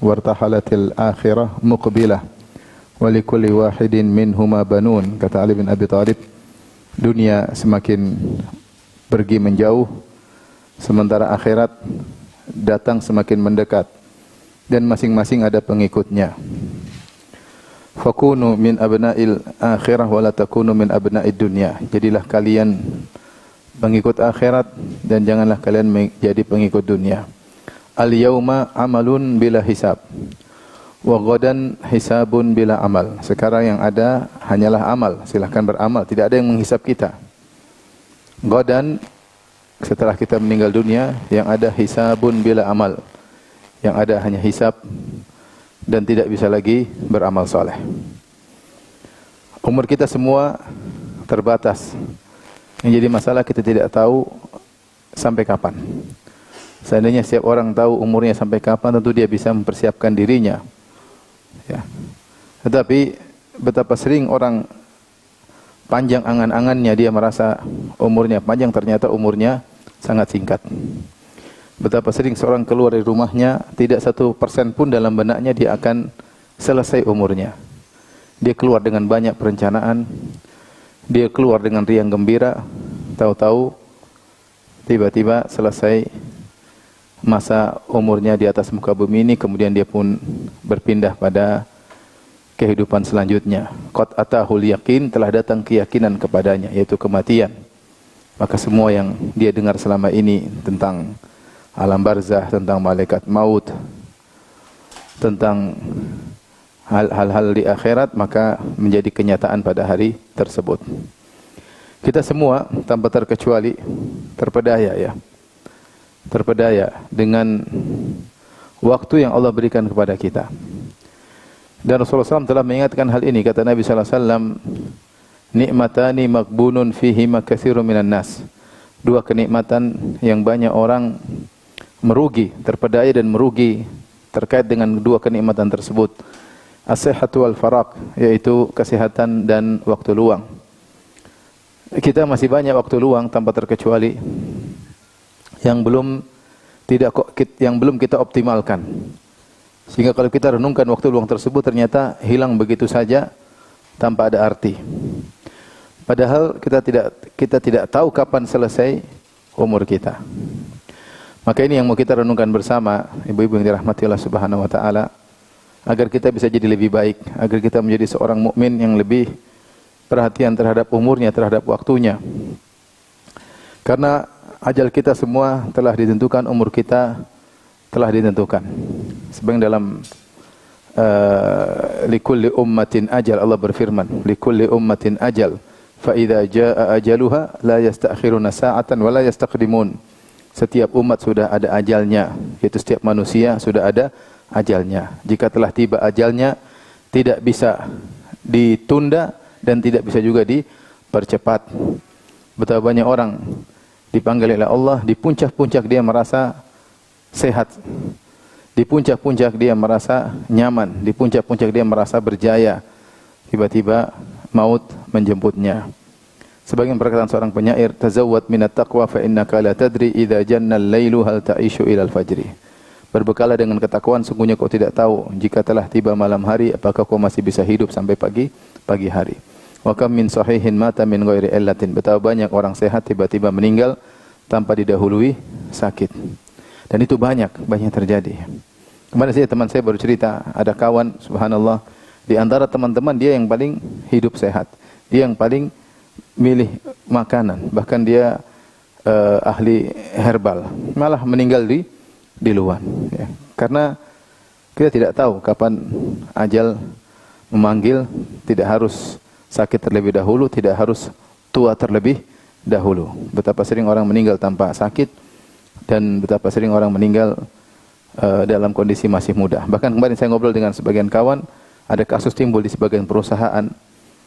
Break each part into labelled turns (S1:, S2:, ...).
S1: wartahalatil akhirah muqbilah wa likulli wahidin minhuma banun. Kata Ali bin Abi Thalib, dunia semakin pergi menjauh sementara akhirat datang semakin mendekat dan masing-masing ada pengikutnya. Fakunu min abna'il akhirah wa la takunu min abna'id dunya. Jadilah kalian pengikut akhirat dan janganlah kalian menjadi pengikut dunia. Al-yawma amalun bila hisab wa ghadan hisabun bila amal. Sekarang yang ada hanyalah amal, silahkan beramal, tidak ada yang menghisab kita. Ghadan, setelah kita meninggal dunia, yang ada hisabun bila amal, yang ada hanya hisab dan tidak bisa lagi beramal soleh. Umur kita semua terbatas. Yang jadi masalah kita tidak tahu sampai kapan. Seandainya setiap orang tahu umurnya sampai kapan, tentu dia bisa mempersiapkan dirinya. Ya. Tetapi betapa sering orang panjang angan-angannya, dia merasa umurnya panjang, ternyata umurnya sangat singkat. Betapa sering seorang keluar dari rumahnya, tidak 1% pun dalam benaknya dia akan selesai umurnya. Dia keluar dengan banyak perencanaan, dia keluar dengan riang gembira, tahu-tahu tiba-tiba selesai masa umurnya di atas muka bumi ini, kemudian dia pun berpindah pada kehidupan selanjutnya. Qad atahul yaqin, telah datang keyakinan kepadanya, yaitu kematian. Maka semua yang dia dengar selama ini tentang alam barzah, tentang malaikat maut, tentang hal-hal di akhirat, maka menjadi kenyataan pada hari tersebut. Kita semua tanpa terkecuali terpedaya dengan waktu yang Allah berikan kepada kita. Dan Rasulullah SAW telah mengingatkan hal ini. Kata Nabi SAW, nikmatani maghbunun fihima katsirun minan nas. Dua kenikmatan yang banyak orang merugi, terpedaya dan merugi terkait dengan dua kenikmatan tersebut. As-sihhatu wal faraq, yaitu kesehatan dan waktu luang. Kita masih banyak waktu luang tanpa terkecuali yang belum kita optimalkan. Sehingga kalau kita renungkan waktu luang tersebut ternyata hilang begitu saja tanpa ada arti. Padahal kita tidak tahu kapan selesai umur kita. Maka ini yang mau kita renungkan bersama, ibu-ibu yang dirahmati Allah Subhanahu wa taala, agar kita bisa jadi lebih baik, agar kita menjadi seorang mukmin yang lebih perhatian terhadap umurnya, terhadap waktunya. Karena ajal kita semua telah ditentukan, umur kita telah ditentukan. Sebagaimana dalam likulli ummatin ajal, Allah berfirman, likulli ummatin ajal, fa idza jaa ajaluha la yasta'khiruna sa'atan wa la yastaqdimun. Setiap umat sudah ada ajalnya, yaitu setiap manusia sudah ada ajalnya. Jika telah tiba ajalnya, tidak bisa ditunda dan tidak bisa juga dipercepat. Betapa banyak orang dipanggil oleh Allah, di puncak-puncak dia merasa sehat, di puncak-puncak dia merasa nyaman, di puncak-puncak dia merasa berjaya. Tiba-tiba maut menjemputnya. Sebagian perkataan seorang penyair, tazawwad minat taqwa fa innaka la tadri idza janna al-lailu hal ta'ishu ila al-fajri. Berbekalah dengan ketakwaan, sungguhnya kau tidak tahu jika telah tiba malam hari apakah kau masih bisa hidup sampai pagi hari. Wa kam min sahihin mata min ghairi illatin. Betapa banyak orang sehat tiba-tiba meninggal tanpa didahului sakit. Dan itu banyak terjadi. Kemarin teman saya baru cerita, ada kawan, subhanallah, di antara teman-teman dia yang paling hidup sehat. Dia yang paling milih makanan, bahkan dia ahli herbal, malah meninggal di luar. Ya. Karena kita tidak tahu kapan ajal memanggil, tidak harus sakit terlebih dahulu, tidak harus tua terlebih dahulu. Betapa sering orang meninggal tanpa sakit dan betapa sering orang meninggal dalam kondisi masih muda. Bahkan kemarin saya ngobrol dengan sebagian kawan, ada kasus timbul di sebagian perusahaan.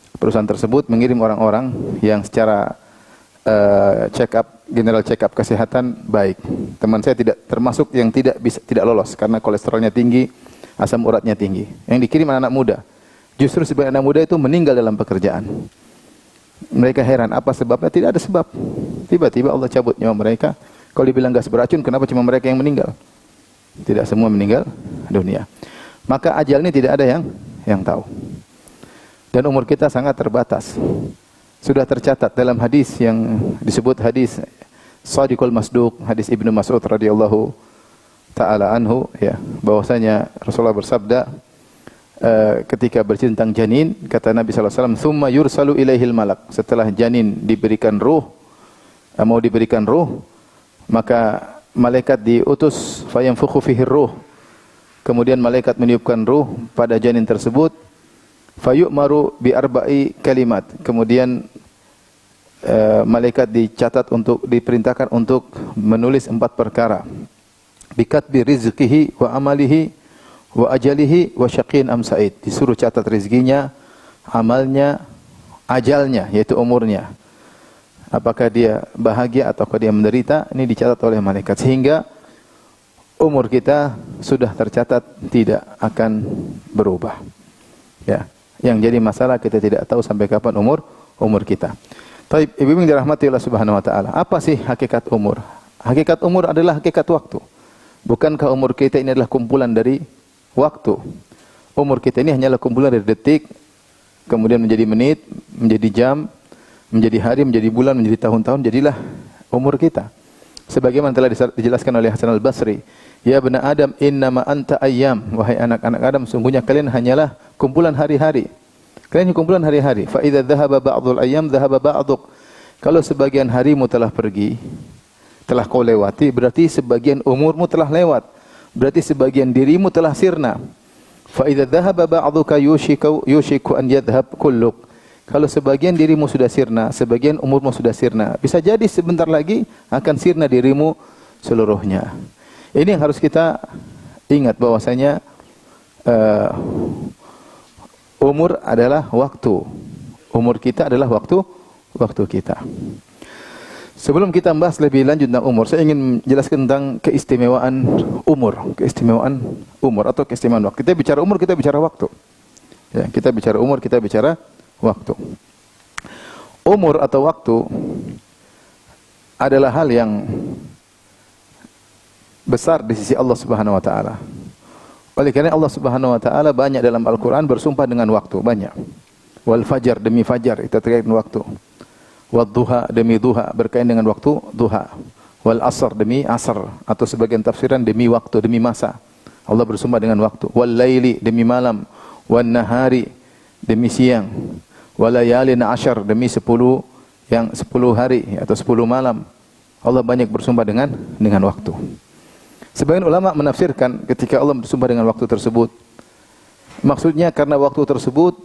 S1: Perusahaan tersebut mengirim orang-orang yang secara general check up kesehatan baik. Teman saya tidak termasuk yang tidak lolos karena kolesterolnya tinggi, asam uratnya tinggi. Yang dikirim anak-anak muda. Justru sebagian anak muda itu meninggal dalam pekerjaan. Mereka heran, apa sebabnya? Tidak ada sebab. Tiba-tiba Allah cabut nyawa mereka. Kalau dibilang gas beracun, kenapa cuma mereka yang meninggal? Tidak semua meninggal dunia. Maka ajal ini tidak ada yang tahu. Dan umur kita sangat terbatas. Sudah tercatat dalam hadis yang disebut hadis Shadiqul Masduq, hadis Ibnu Mas'ud radhiyallahu taala anhu, ya, bahwasanya Rasulullah bersabda ketika bercintang janin, kata Nabi sallallahu alaihi wasallam, "Tsumma yursalu ilaihil malak." Setelah janin diberikan ruh, mau diberikan ruh, maka malaikat diutus, fayanfukhu fihi ruh. Kemudian malaikat meniupkan ruh pada janin tersebut, fayu'maru bi arba'i kalimat. Kemudian malaikat diperintahkan untuk menulis 4 perkara. Bikatbi rizqihi wa amalihi wa ajalihi wa syaqin am sa'id. Disuruh catat rezekinya, amalnya, ajalnya, yaitu umurnya. Apakah dia bahagia ataukah dia menderita, ini dicatat oleh malaikat. Sehingga umur kita sudah tercatat tidak akan berubah. Ya. Yang jadi masalah kita tidak tahu sampai kapan umur kita. Baik, ibu yang dirahmati Allah Subhanahu wa taala. Apa sih hakikat umur? Hakikat umur adalah hakikat waktu. Bukankah umur kita ini adalah kumpulan dari waktu? Umur kita ini hanyalah kumpulan dari detik, kemudian menjadi menit, menjadi jam, menjadi hari, menjadi bulan, menjadi tahun-tahun, jadilah umur kita. Sebagaimana telah dijelaskan oleh Hasan al-Basri, "Ya bani Adam, innama anta ayyam." Wahai anak-anak Adam, sungguhnya kalian hanyalah kumpulan hari-hari. Kalian kumpulan hari-hari. Fa idza dhahaba ba'dul ayyam dhahaba ba'duk. Kalau sebagian harimu telah pergi, telah kau lewati, berarti sebagian umurmu telah lewat. Berarti sebagian dirimu telah sirna. Fa idza dhahaba ba'duka yushiku an yadhhab kulluk. Kalau sebagian dirimu sudah sirna, sebagian umurmu sudah sirna, bisa jadi sebentar lagi akan sirna dirimu seluruhnya. Ini yang harus kita ingat, bahwasanya umur adalah waktu. Umur kita adalah waktu kita. Sebelum kita membahas lebih lanjut tentang umur, saya ingin menjelaskan tentang keistimewaan umur. Keistimewaan umur atau keistimewaan waktu. Kita bicara umur, kita bicara waktu. Ya, kita bicara umur, kita bicara waktu. Umur atau waktu adalah hal yang besar di sisi Allah Subhanahu wa taala. Oleh karena Allah Subhanahu wa taala banyak dalam Al-Qur'an bersumpah dengan waktu, banyak. Wal fajar, demi fajar, itu terkait dengan waktu. Wad duha, demi duha, berkaitan dengan waktu duha. Wal asr, demi asr, atau sebagian tafsiran demi waktu, demi masa. Allah bersumpah dengan waktu. Wal laili, demi malam. Wan nahari, demi siang. Walayalin ashar, demi 10 hari atau 10 malam. Allah banyak bersumpah dengan waktu. Sebagian ulama menafsirkan ketika Allah bersumpah dengan waktu tersebut, maksudnya karena waktu tersebut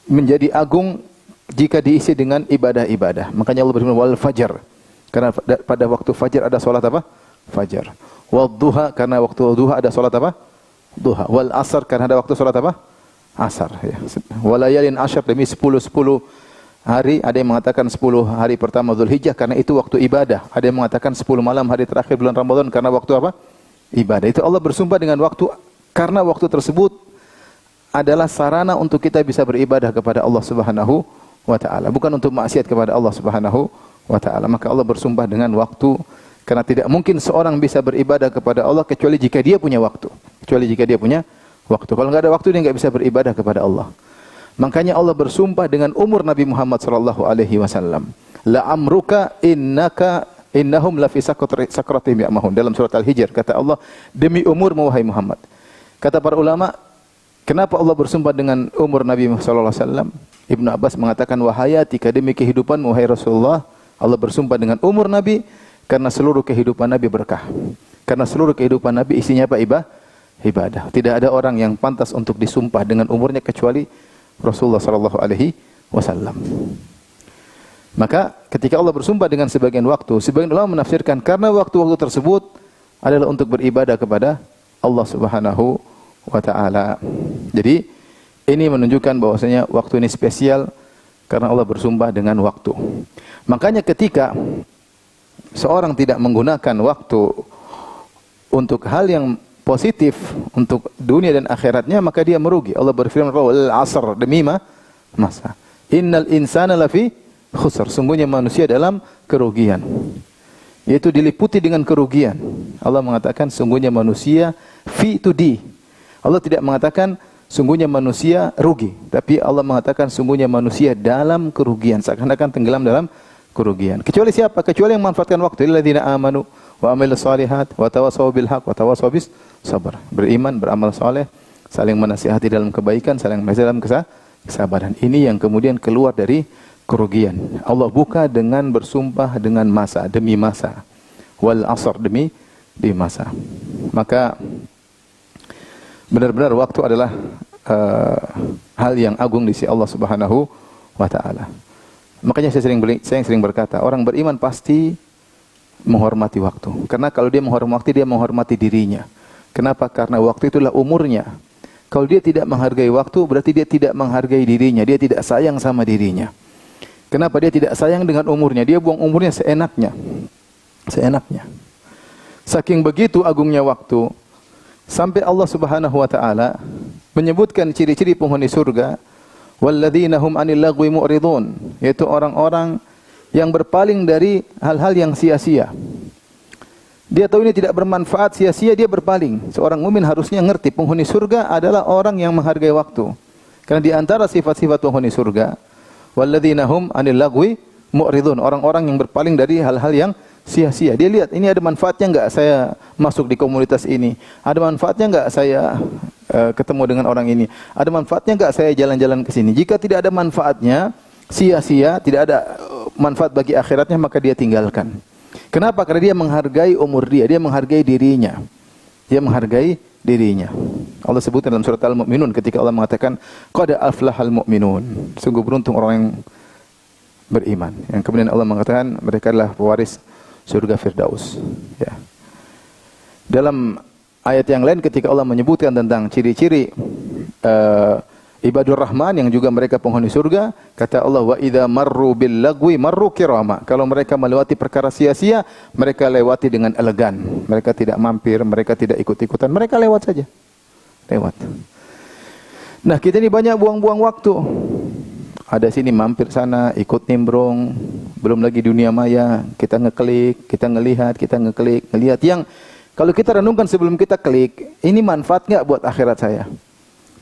S1: menjadi agung jika diisi dengan ibadah-ibadah. Makanya Allah berfirman wal fajar, karena pada waktu fajar ada salat apa? Fajar. Wal duha, karena waktu duha ada salat apa? Duha. Wal asar, karena ada waktu salat apa? Asar, ya. Walayalin ashar, demi 10 hari, ada yang mengatakan 10 hari pertama Dzulhijjah karena itu waktu ibadah. Ada yang mengatakan 10 malam hari terakhir bulan Ramadan karena waktu apa? Ibadah. Itu Allah bersumpah dengan waktu karena waktu tersebut adalah sarana untuk kita bisa beribadah kepada Allah Subhanahu wa taala, bukan untuk maksiat kepada Allah Subhanahu wa taala. Maka Allah bersumpah dengan waktu karena tidak mungkin seorang bisa beribadah kepada Allah kecuali jika dia punya waktu. Kecuali jika dia punya waktu. Kalau enggak ada waktu dia enggak bisa beribadah kepada Allah. Makanya Allah bersumpah dengan umur Nabi Muhammad sallallahu alaihi wasallam. La amruka innahum la fi sakratihim ya'mahun. Dalam surat Al-Hijr kata Allah, demi umurmu wahai Muhammad. Kata para ulama, kenapa Allah bersumpah dengan umur Nabi sallallahu alaihi wasallam? Ibnu Abbas mengatakan wahayatika, demi kehidupanmu wahai Rasulullah. Allah bersumpah dengan umur Nabi karena seluruh kehidupan Nabi berkah. Karena seluruh kehidupan Nabi isinya apa? Ibadah. Tidak ada orang yang pantas untuk disumpah dengan umurnya kecuali Rasulullah sallallahu alaihi wasallam. Maka ketika Allah bersumpah dengan sebagian waktu, sebagian ulama menafsirkan karena waktu-waktu tersebut adalah untuk beribadah kepada Allah Subhanahu wa taala. Jadi ini menunjukkan bahwasanya waktu ini spesial karena Allah bersumpah dengan waktu. Makanya ketika seorang tidak menggunakan waktu untuk hal yang positif untuk dunia dan akhiratnya, maka dia merugi. Allah berfirman wal asr, demi masa. Innal insana lafi khusr, sungguhnya manusia dalam kerugian. yaitu diliputi dengan kerugian. Allah mengatakan sungguhnya manusia fi tudi. Allah tidak mengatakan sungguhnya manusia rugi, tapi Allah mengatakan sungguhnya manusia dalam kerugian, seakan-akan tenggelam dalam kerugian. Kecuali siapa? Kecuali yang memanfaatkan waktu. Alladzina amanu wa amilus solihat wa tawassaw bil haq wa tawassaw bis sabr. Beriman, beramal saleh, saling menasihati dalam kebaikan, saling menasihati dalam kesabaran. Ini yang kemudian keluar dari kerugian. Allah buka dengan bersumpah dengan masa, demi masa. Wal asr, demi masa. Maka benar-benar waktu adalah hal yang agung di sisi Allah Subhanahu wa taala. Makanya saya sering berkata, orang beriman pasti menghormati waktu. Karena kalau dia menghormati dirinya. Kenapa? Karena waktu itulah umurnya. Kalau dia tidak menghargai waktu, berarti dia tidak menghargai dirinya. Dia tidak sayang sama dirinya. Kenapa dia tidak sayang dengan umurnya? Dia buang umurnya seenaknya. Seenaknya. Saking begitu agungnya waktu, sampai Allah Subhanahu wa taala menyebutkan ciri-ciri penghuni surga, walladzina hum 'anil lagwi mu'ridun, yaitu orang-orang yang berpaling dari hal-hal yang sia-sia. Dia tahu ini tidak bermanfaat, sia-sia, dia berpaling. Seorang mukmin harusnya ngerti penghuni surga adalah orang yang menghargai waktu. Karena di antara sifat-sifat penghuni surga, walladzina hum 'anil lagwi mu'ridun, orang-orang yang berpaling dari hal-hal yang sia-sia. Dia lihat, ini ada manfaatnya enggak saya masuk di komunitas ini? Ada manfaatnya enggak saya ketemu dengan orang ini? Ada manfaatnya enggak saya jalan-jalan ke sini? Jika tidak ada manfaatnya, sia-sia, tidak ada manfaat bagi akhiratnya, maka dia tinggalkan. Kenapa? Karena dia menghargai umur dia menghargai dirinya. Dia menghargai dirinya. Allah sebutkan dalam surat Al-Mu'minun ketika Allah mengatakan, qad aflahal mu'minun. Sungguh beruntung orang yang beriman. Yang kemudian Allah mengatakan mereka adalah pewaris surga Firdaus. Ya. Dalam ayat yang lain ketika Allah menyebutkan tentang ciri-ciri ibadur rahman yang juga mereka penghuni surga, kata Allah, wa idza marru bil lagwi marru kirama. Kalau mereka melewati perkara sia-sia, mereka lewati dengan elegan. Mereka tidak mampir, mereka tidak ikut-ikutan, mereka lewat saja. Lewat. Nah, kita ini banyak buang-buang waktu. Ada sini mampir sana, ikut nimbrung, belum lagi dunia maya, kita ngeklik, kita ngelihat, ngelihat yang kalau kita renungkan sebelum kita klik, ini manfaat nggak buat akhirat saya?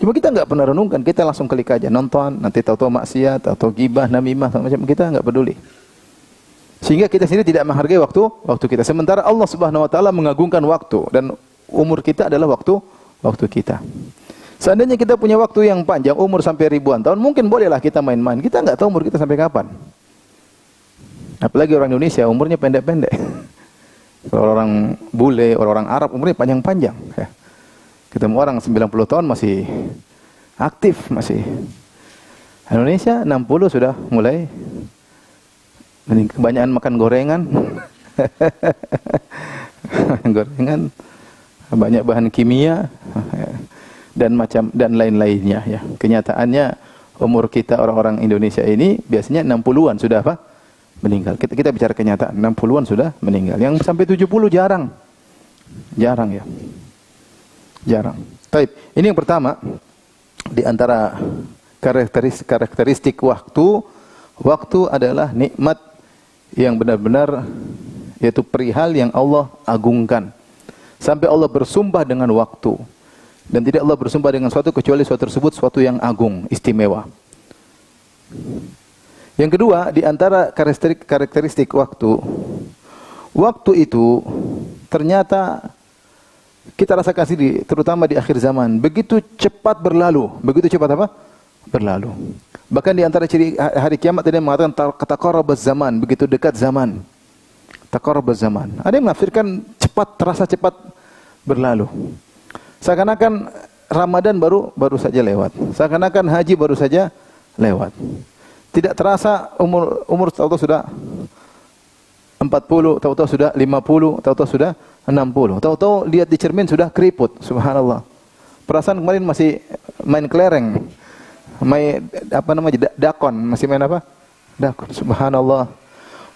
S1: Cuma kita nggak pernah renungkan, kita langsung klik aja, nonton, nanti tahu-tahu maksiat, atau gibah, namimah, macam kita nggak peduli. Sehingga kita sendiri tidak menghargai waktu kita. Sementara Allah Subhanahu wa taala mengagungkan waktu dan umur kita adalah waktu kita. Seandainya kita punya waktu yang panjang, umur sampai ribuan tahun, mungkin bolehlah kita main-main. Kita nggak tahu umur kita sampai kapan. Apalagi orang Indonesia, umurnya pendek-pendek. Kalau orang bule, orang Arab, umurnya panjang-panjang. Ketemu orang 90 tahun masih aktif, masih. Indonesia 60 sudah mulai kebanyakan makan gorengan. Gorengan, banyak bahan kimia. Dan lain-lainnya ya. Kenyataannya umur kita orang-orang Indonesia ini biasanya 60-an sudah apa? Meninggal. Kita bicara kenyataan, 60-an sudah meninggal. Yang sampai 70 jarang. Jarang ya. Jarang. Baik, ini yang pertama di antara karakteristik waktu adalah nikmat yang benar-benar, yaitu perihal yang Allah agungkan. Sampai Allah bersumpah dengan waktu. Dan tidak Allah bersumpah dengan suatu kecuali suatu tersebut suatu yang agung, istimewa. Yang kedua, di antara karakteristik waktu itu ternyata kita rasakan sendiri, terutama di akhir zaman, begitu cepat berlalu. Begitu cepat apa? Berlalu. Bahkan di antara ciri hari kiamat tadi mengatakan taqarrabaz zaman, begitu dekat zaman. Taqarrabaz zaman. Ada yang menafsirkan cepat, terasa cepat berlalu. Seakan-akan Ramadan baru saja lewat. Seakan-akan haji baru saja lewat. Tidak terasa umur tahu-tahu sudah 40, tahu-tahu sudah 50, tahu-tahu sudah 60. Tahu-tahu lihat di cermin sudah keriput. Subhanallah. Perasaan kemarin masih main kelereng. Main dakon, masih main apa? Dakon. Subhanallah.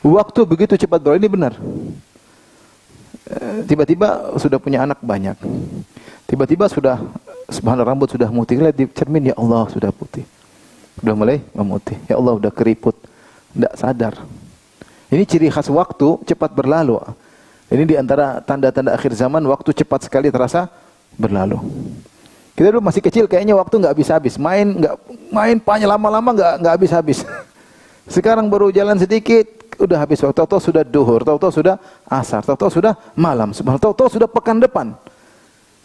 S1: Waktu begitu cepat berlalu, ini benar. Tiba-tiba sudah punya anak banyak. Tiba-tiba sudah, subhanallah, rambut sudah putih. Lihat di cermin, ya Allah sudah putih. Sudah mulai memutih. Ya Allah sudah keriput. Tidak sadar. Ini ciri khas waktu cepat berlalu. Ini di antara tanda-tanda akhir zaman, waktu cepat sekali terasa berlalu. Kita dulu masih kecil kayaknya waktu nggak habis-habis, main panjang lama-lama nggak habis-habis. Sekarang baru jalan sedikit udah habis waktu, tahu-tahu sudah duhur, tahu-tahu sudah asar, tahu-tahu sudah malam, tahu-tahu sudah pekan depan.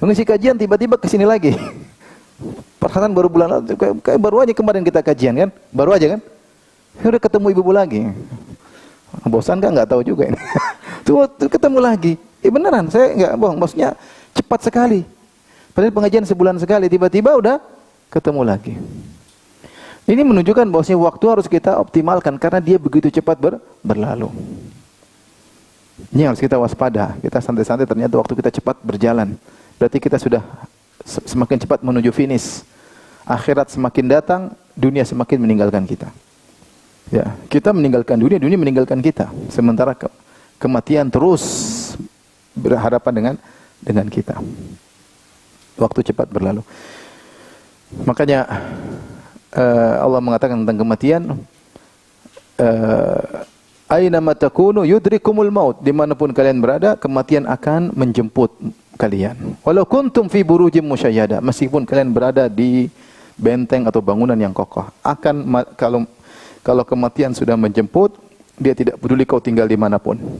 S1: Mengisi kajian tiba-tiba ke sini lagi. Perasaan baru bulan lalu, kayak baru aja kemarin kita kajian kan, baru aja kan. Udah ketemu ibu lagi. Bosan kan nggak tahu juga ini. Tuh ketemu lagi. Beneran, saya nggak bohong. Maksudnya cepat sekali. Padahal pengajian sebulan sekali, tiba-tiba udah ketemu lagi. Ini menunjukkan bahwasanya waktu harus kita optimalkan karena dia begitu cepat berlalu. Ini harus kita waspada. Kita santai-santai ternyata waktu kita cepat berjalan. Berarti kita sudah semakin cepat menuju finish. Akhirat semakin datang, dunia semakin meninggalkan kita. Ya, kita meninggalkan dunia, dunia meninggalkan kita. Sementara kematian terus berhadapan dengan kita. Waktu cepat berlalu. Makanya Allah mengatakan tentang kematian, aina ma takunu yudrikumul maut, dimanapun kalian berada, kematian akan menjemput kalian. Walau kuntum fi burujim musyayyada, meskipun kalian berada di benteng atau bangunan yang kokoh, kalau kematian sudah menjemput, dia tidak peduli kau tinggal di manapun.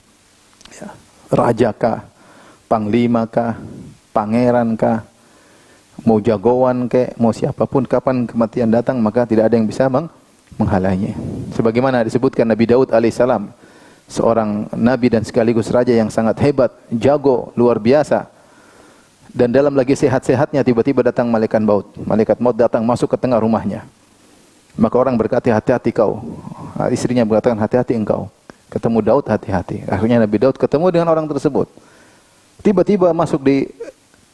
S1: Ya. Raja kah, panglima kah, pangeran kah, mau jagoan kek, mau siapapun, kapan kematian datang maka tidak ada yang bisa menghalangi. Sebagaimana disebutkan Nabi Daud alaihissalam, seorang nabi dan sekaligus raja yang sangat hebat, jago, luar biasa. Dan dalam lagi sehat-sehatnya tiba-tiba datang malaikat maut. Malaikat maut datang masuk ke tengah rumahnya. Maka orang berkata, hati-hati kau. Istrinya berkatakan, hati-hati engkau. Ketemu Daud, hati-hati. Akhirnya Nabi Daud ketemu dengan orang tersebut. Tiba-tiba masuk di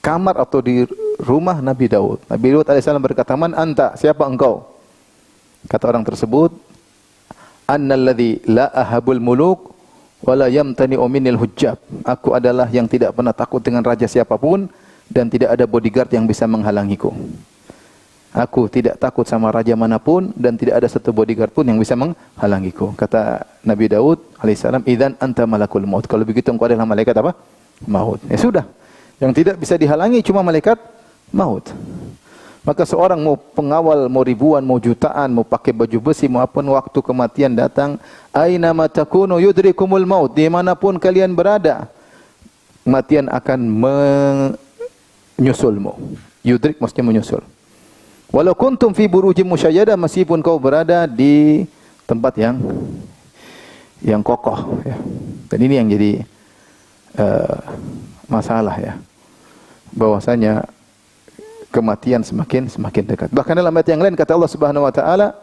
S1: kamar atau di rumah Nabi Daud. Nabi Daud alaihissalam berkata, man anta, siapa engkau? Kata orang tersebut, annalladzi la ahabul muluk wa la yamtani'u minil hujjab. Aku adalah yang tidak pernah takut dengan raja siapapun dan tidak ada bodyguard yang bisa menghalangiku. Aku tidak takut sama raja manapun dan tidak ada satu bodyguard pun yang bisa menghalangiku. Kata Nabi Daud alaihissalam, idzan anta malakul maut. Kalau begitu engkau adalah malaikat apa? Maut. Ya sudah. Yang tidak bisa dihalangi cuma malaikat maut. Maka seorang mau pengawal, mau ribuan, mau jutaan, mau pakai baju besi, mau apa, waktu kematian datang, aina ma takunu yudrikumul maut, dimanapun kalian berada, kematian akan menyusulmu. Yudrik maksudnya menyusul. Walau kuntum fi burujim musyayyada, meskipun kau berada di tempat yang kokoh, ya. Dan ini yang jadi masalah, ya. Bahwasanya kematian semakin dekat. Bahkan dalam ayat yang lain kata Allah Subhanahu wa taala,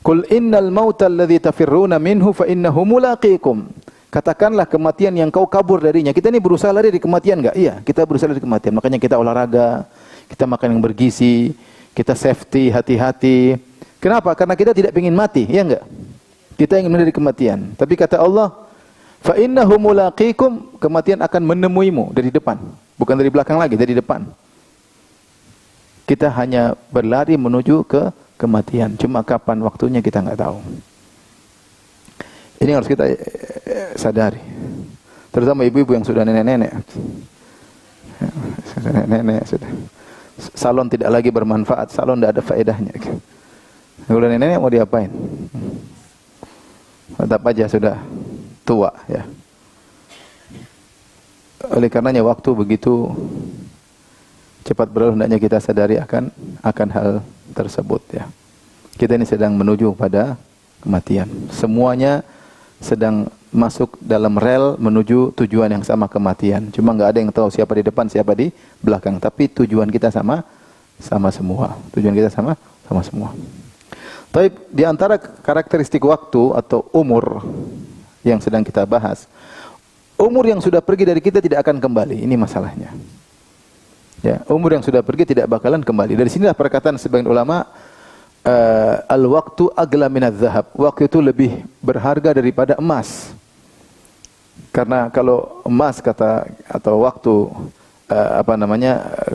S1: "Qul innal mauta alladzi tafirruna minhu fa innahu mulaqikum." Katakanlah kematian yang kau kabur darinya. Kita ini berusaha lari dari kematian enggak? Iya, kita berusaha dari kematian. Makanya kita olahraga, kita makan yang bergizi, kita safety, hati-hati. Kenapa? Karena kita tidak ingin mati, ya enggak? Kita ingin menghindari kematian. Tapi kata Allah, fa innahu mulaqikum, kematian akan menemuimu dari depan, bukan dari belakang lagi, dari depan. Kita hanya berlari menuju ke kematian. Cuma kapan waktunya kita enggak tahu. Ini harus kita sadari. Terutama ibu-ibu yang sudah nenek-nenek. Nenek-nenek sudah. Salon tidak lagi bermanfaat, salon tidak ada faedahnya. Kalau nenek mau diapain? Tetap aja sudah tua, ya. Oleh karenanya waktu begitu cepat berlalu, hendaknya kita sadari akan hal tersebut, ya. Kita ini sedang menuju pada kematian. Semuanya sedang masuk dalam rel menuju tujuan yang sama, kematian. Cuma nggak ada yang tahu siapa di depan, siapa di belakang. Tapi tujuan kita sama semua. Tujuan kita sama semua. Tapi di antara karakteristik waktu atau umur yang sedang kita bahas, umur yang sudah pergi dari kita tidak akan kembali. Ini masalahnya. Ya, umur yang sudah pergi tidak bakalan kembali. Dari sinilah perkataan sebagian ulama, al-waqtu agla minadz zahab. Waktu itu lebih berharga daripada emas. Karena kalau emas atau waktu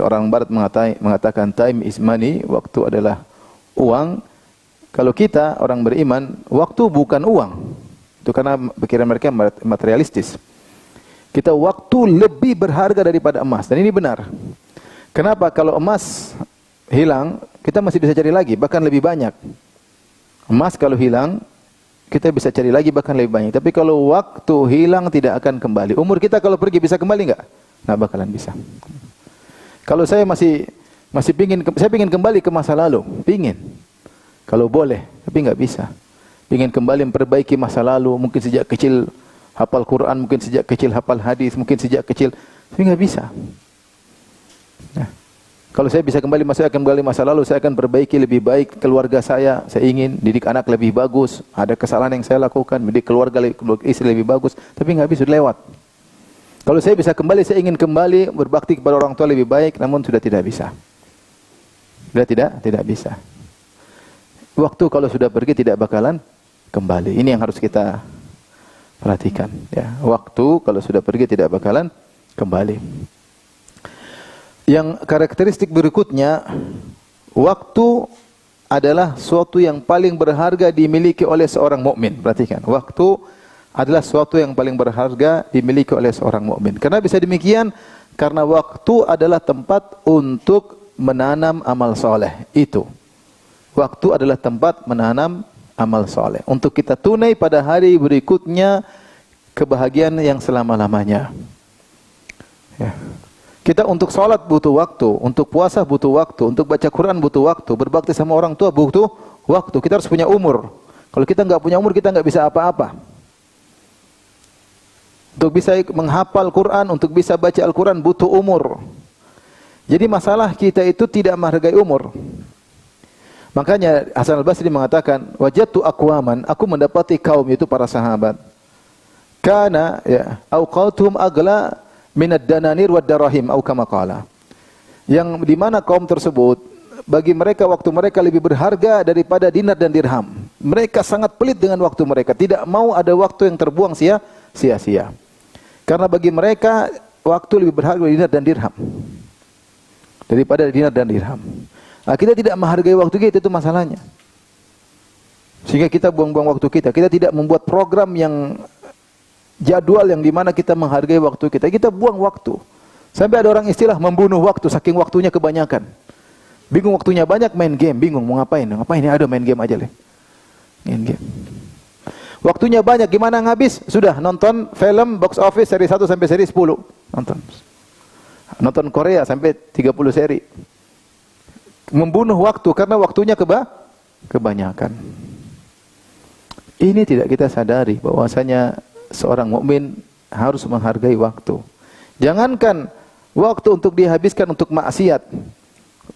S1: orang barat mengatakan time is money, waktu adalah uang. Kalau kita orang beriman, waktu bukan uang. Itu karena pikiran mereka materialistis. Kita waktu lebih berharga daripada emas. Dan ini benar. Kenapa? Kalau emas hilang, kita masih bisa cari lagi, bahkan lebih banyak. Emas kalau hilang, kita bisa cari lagi bahkan lebih banyak. Tapi kalau waktu hilang tidak akan kembali. Umur kita kalau pergi bisa kembali enggak? Nggak bakalan bisa. Kalau saya saya pingin kembali ke masa lalu, pingin. Kalau boleh, tapi nggak bisa. Pingin kembali memperbaiki masa lalu, mungkin sejak kecil hafal Quran, mungkin sejak kecil hafal hadis, mungkin sejak kecil, tapi nggak bisa. Nah, kalau saya bisa kembali masa lalu, saya akan perbaiki lebih baik keluarga saya. Saya ingin didik anak lebih bagus. Ada kesalahan yang saya lakukan, mendidik keluarga istri lebih bagus, tapi nggak bisa, sudah lewat. Kalau saya bisa kembali, saya ingin kembali berbakti kepada orang tua lebih baik, namun sudah tidak bisa. Sudah tidak bisa. Waktu kalau sudah pergi tidak bakalan kembali. Ini yang harus kita perhatikan. Ya, waktu kalau sudah pergi tidak bakalan kembali. Yang karakteristik berikutnya, waktu adalah suatu yang paling berharga dimiliki oleh seorang mukmin. Perhatikan, waktu adalah suatu yang paling berharga dimiliki oleh seorang mukmin. Kenapa bisa demikian? Karena waktu adalah tempat untuk menanam amal soleh. Itu. Waktu adalah tempat menanam amal soleh. Untuk kita tunai pada hari berikutnya kebahagiaan yang selama-lamanya. Ya. Kita untuk sholat butuh waktu, untuk puasa butuh waktu, untuk baca Quran butuh waktu, berbakti sama orang tua butuh waktu. Kita harus punya umur. Kalau kita nggak punya umur, kita nggak bisa apa-apa. Untuk bisa menghafal Quran, untuk bisa baca Al-Quran butuh umur. Jadi masalah kita itu tidak menghargai umur. Makanya Hasan al-Basri mengatakan, wajadtu aqwaman, aku mendapati kaum itu para sahabat. Kana ya, awqatuhum agla minad dananir wad darahim au kama qala. Yang di mana kaum tersebut bagi mereka waktu mereka lebih berharga daripada dinar dan dirham. Mereka sangat pelit dengan waktu mereka, tidak mau ada waktu yang terbuang sia-sia. Karena bagi mereka waktu lebih berharga daripada dinar dan dirham. Daripada dinar dan dirham. Nah, kita tidak menghargai waktu kita, itu masalahnya. Sehingga kita buang-buang waktu kita. Kita tidak membuat program yang jadwal yang dimana kita menghargai waktu kita. Kita buang waktu. Sampai ada orang istilah membunuh waktu, saking waktunya kebanyakan. Bingung waktunya banyak, main game. Bingung mau ngapain? Ngapain ya? Ada main game aja lah. Main game. Waktunya banyak, gimana ngabis? Sudah nonton film box office seri 1 sampai seri 10. Nonton Korea sampai 30 seri. Membunuh waktu karena waktunya kebanyakan. Ini tidak kita sadari bahwasanya seorang mukmin harus menghargai waktu. Jangankan waktu untuk dihabiskan untuk maksiat,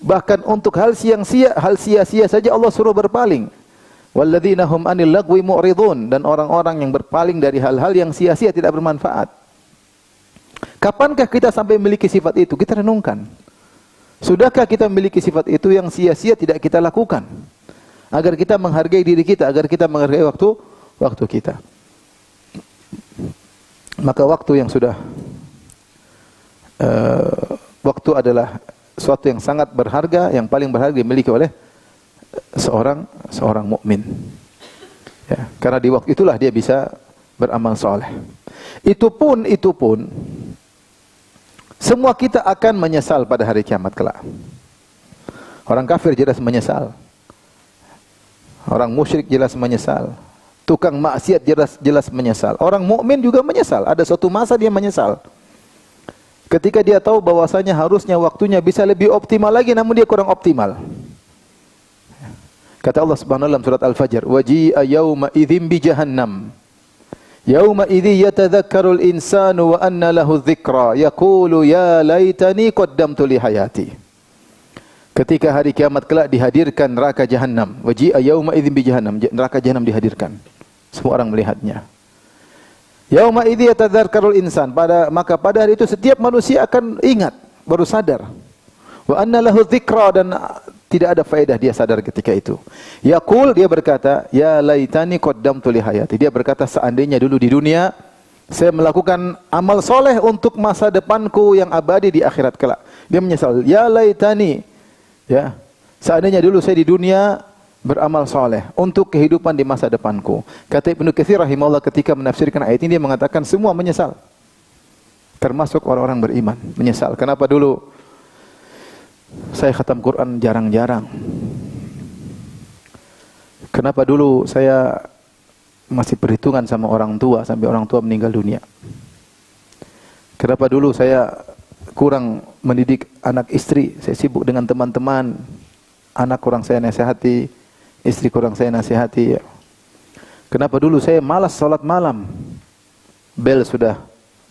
S1: bahkan untuk hal sia-sia saja Allah suruh berpaling. Walladzina hum 'anil lagwi mu'ridun, dan orang-orang yang berpaling dari hal-hal yang sia-sia tidak bermanfaat. Kapankah kita sampai memiliki sifat itu? Kita renungkan. Sudahkah kita memiliki sifat itu yang sia-sia tidak kita lakukan? Agar kita menghargai diri kita, agar kita menghargai waktu kita. Maka waktu yang sudah waktu adalah suatu yang sangat berharga, yang paling berharga dimiliki oleh seorang mukmin. Ya, karena di waktu itulah dia bisa beramal soleh. Itu pun semua kita akan menyesal pada hari kiamat kelak. Orang kafir jelas menyesal. Orang musyrik jelas menyesal. Tukang maksiat jelas menyesal. Orang mukmin juga menyesal. Ada suatu masa dia menyesal. Ketika dia tahu bahwasanya harusnya waktunya bisa lebih optimal lagi, namun dia kurang optimal. Kata Allah Subhanahu wa taala dalam surat Al-Fajr, "Waji'a yauma idzin bi jahannam. Yauma idzi yatadzakkarul insanu wa anna lahu dzikra, yaqulu ya laitani qaddamtu li hayati." Ketika hari kiamat kelak dihadirkan neraka jahanam. Waji'a yauma idzin bi jahannam, neraka jahanam dihadirkan. Semua orang melihatnya. Yauma idzi yatadzakkarul insan, maka pada hari itu setiap manusia akan ingat, baru sadar. Wa anna lahu dzikra, dan tidak ada faedah dia sadar ketika itu. Yaqul, dia berkata, ya laitani qaddamtu li hayati. Dia berkata, seandainya dulu di dunia saya melakukan amal soleh untuk masa depanku yang abadi di akhirat kelak. Dia menyesal. Ya laitani, ya, seandainya dulu saya di dunia beramal soleh untuk kehidupan di masa depanku. Kata Ibnu Katsir rahimahullah ketika menafsirkan ayat ini, dia mengatakan semua menyesal. termasuk orang-orang beriman, menyesal. Kenapa dulu saya khatam Quran jarang-jarang? Kenapa dulu saya masih perhitungan sama orang tua sampai orang tua meninggal dunia? Kenapa dulu saya kurang mendidik anak istri? Saya sibuk dengan teman-teman, anak kurang saya nasihati, istri kurang saya nasihati. Kenapa dulu saya malas salat malam? Bel sudah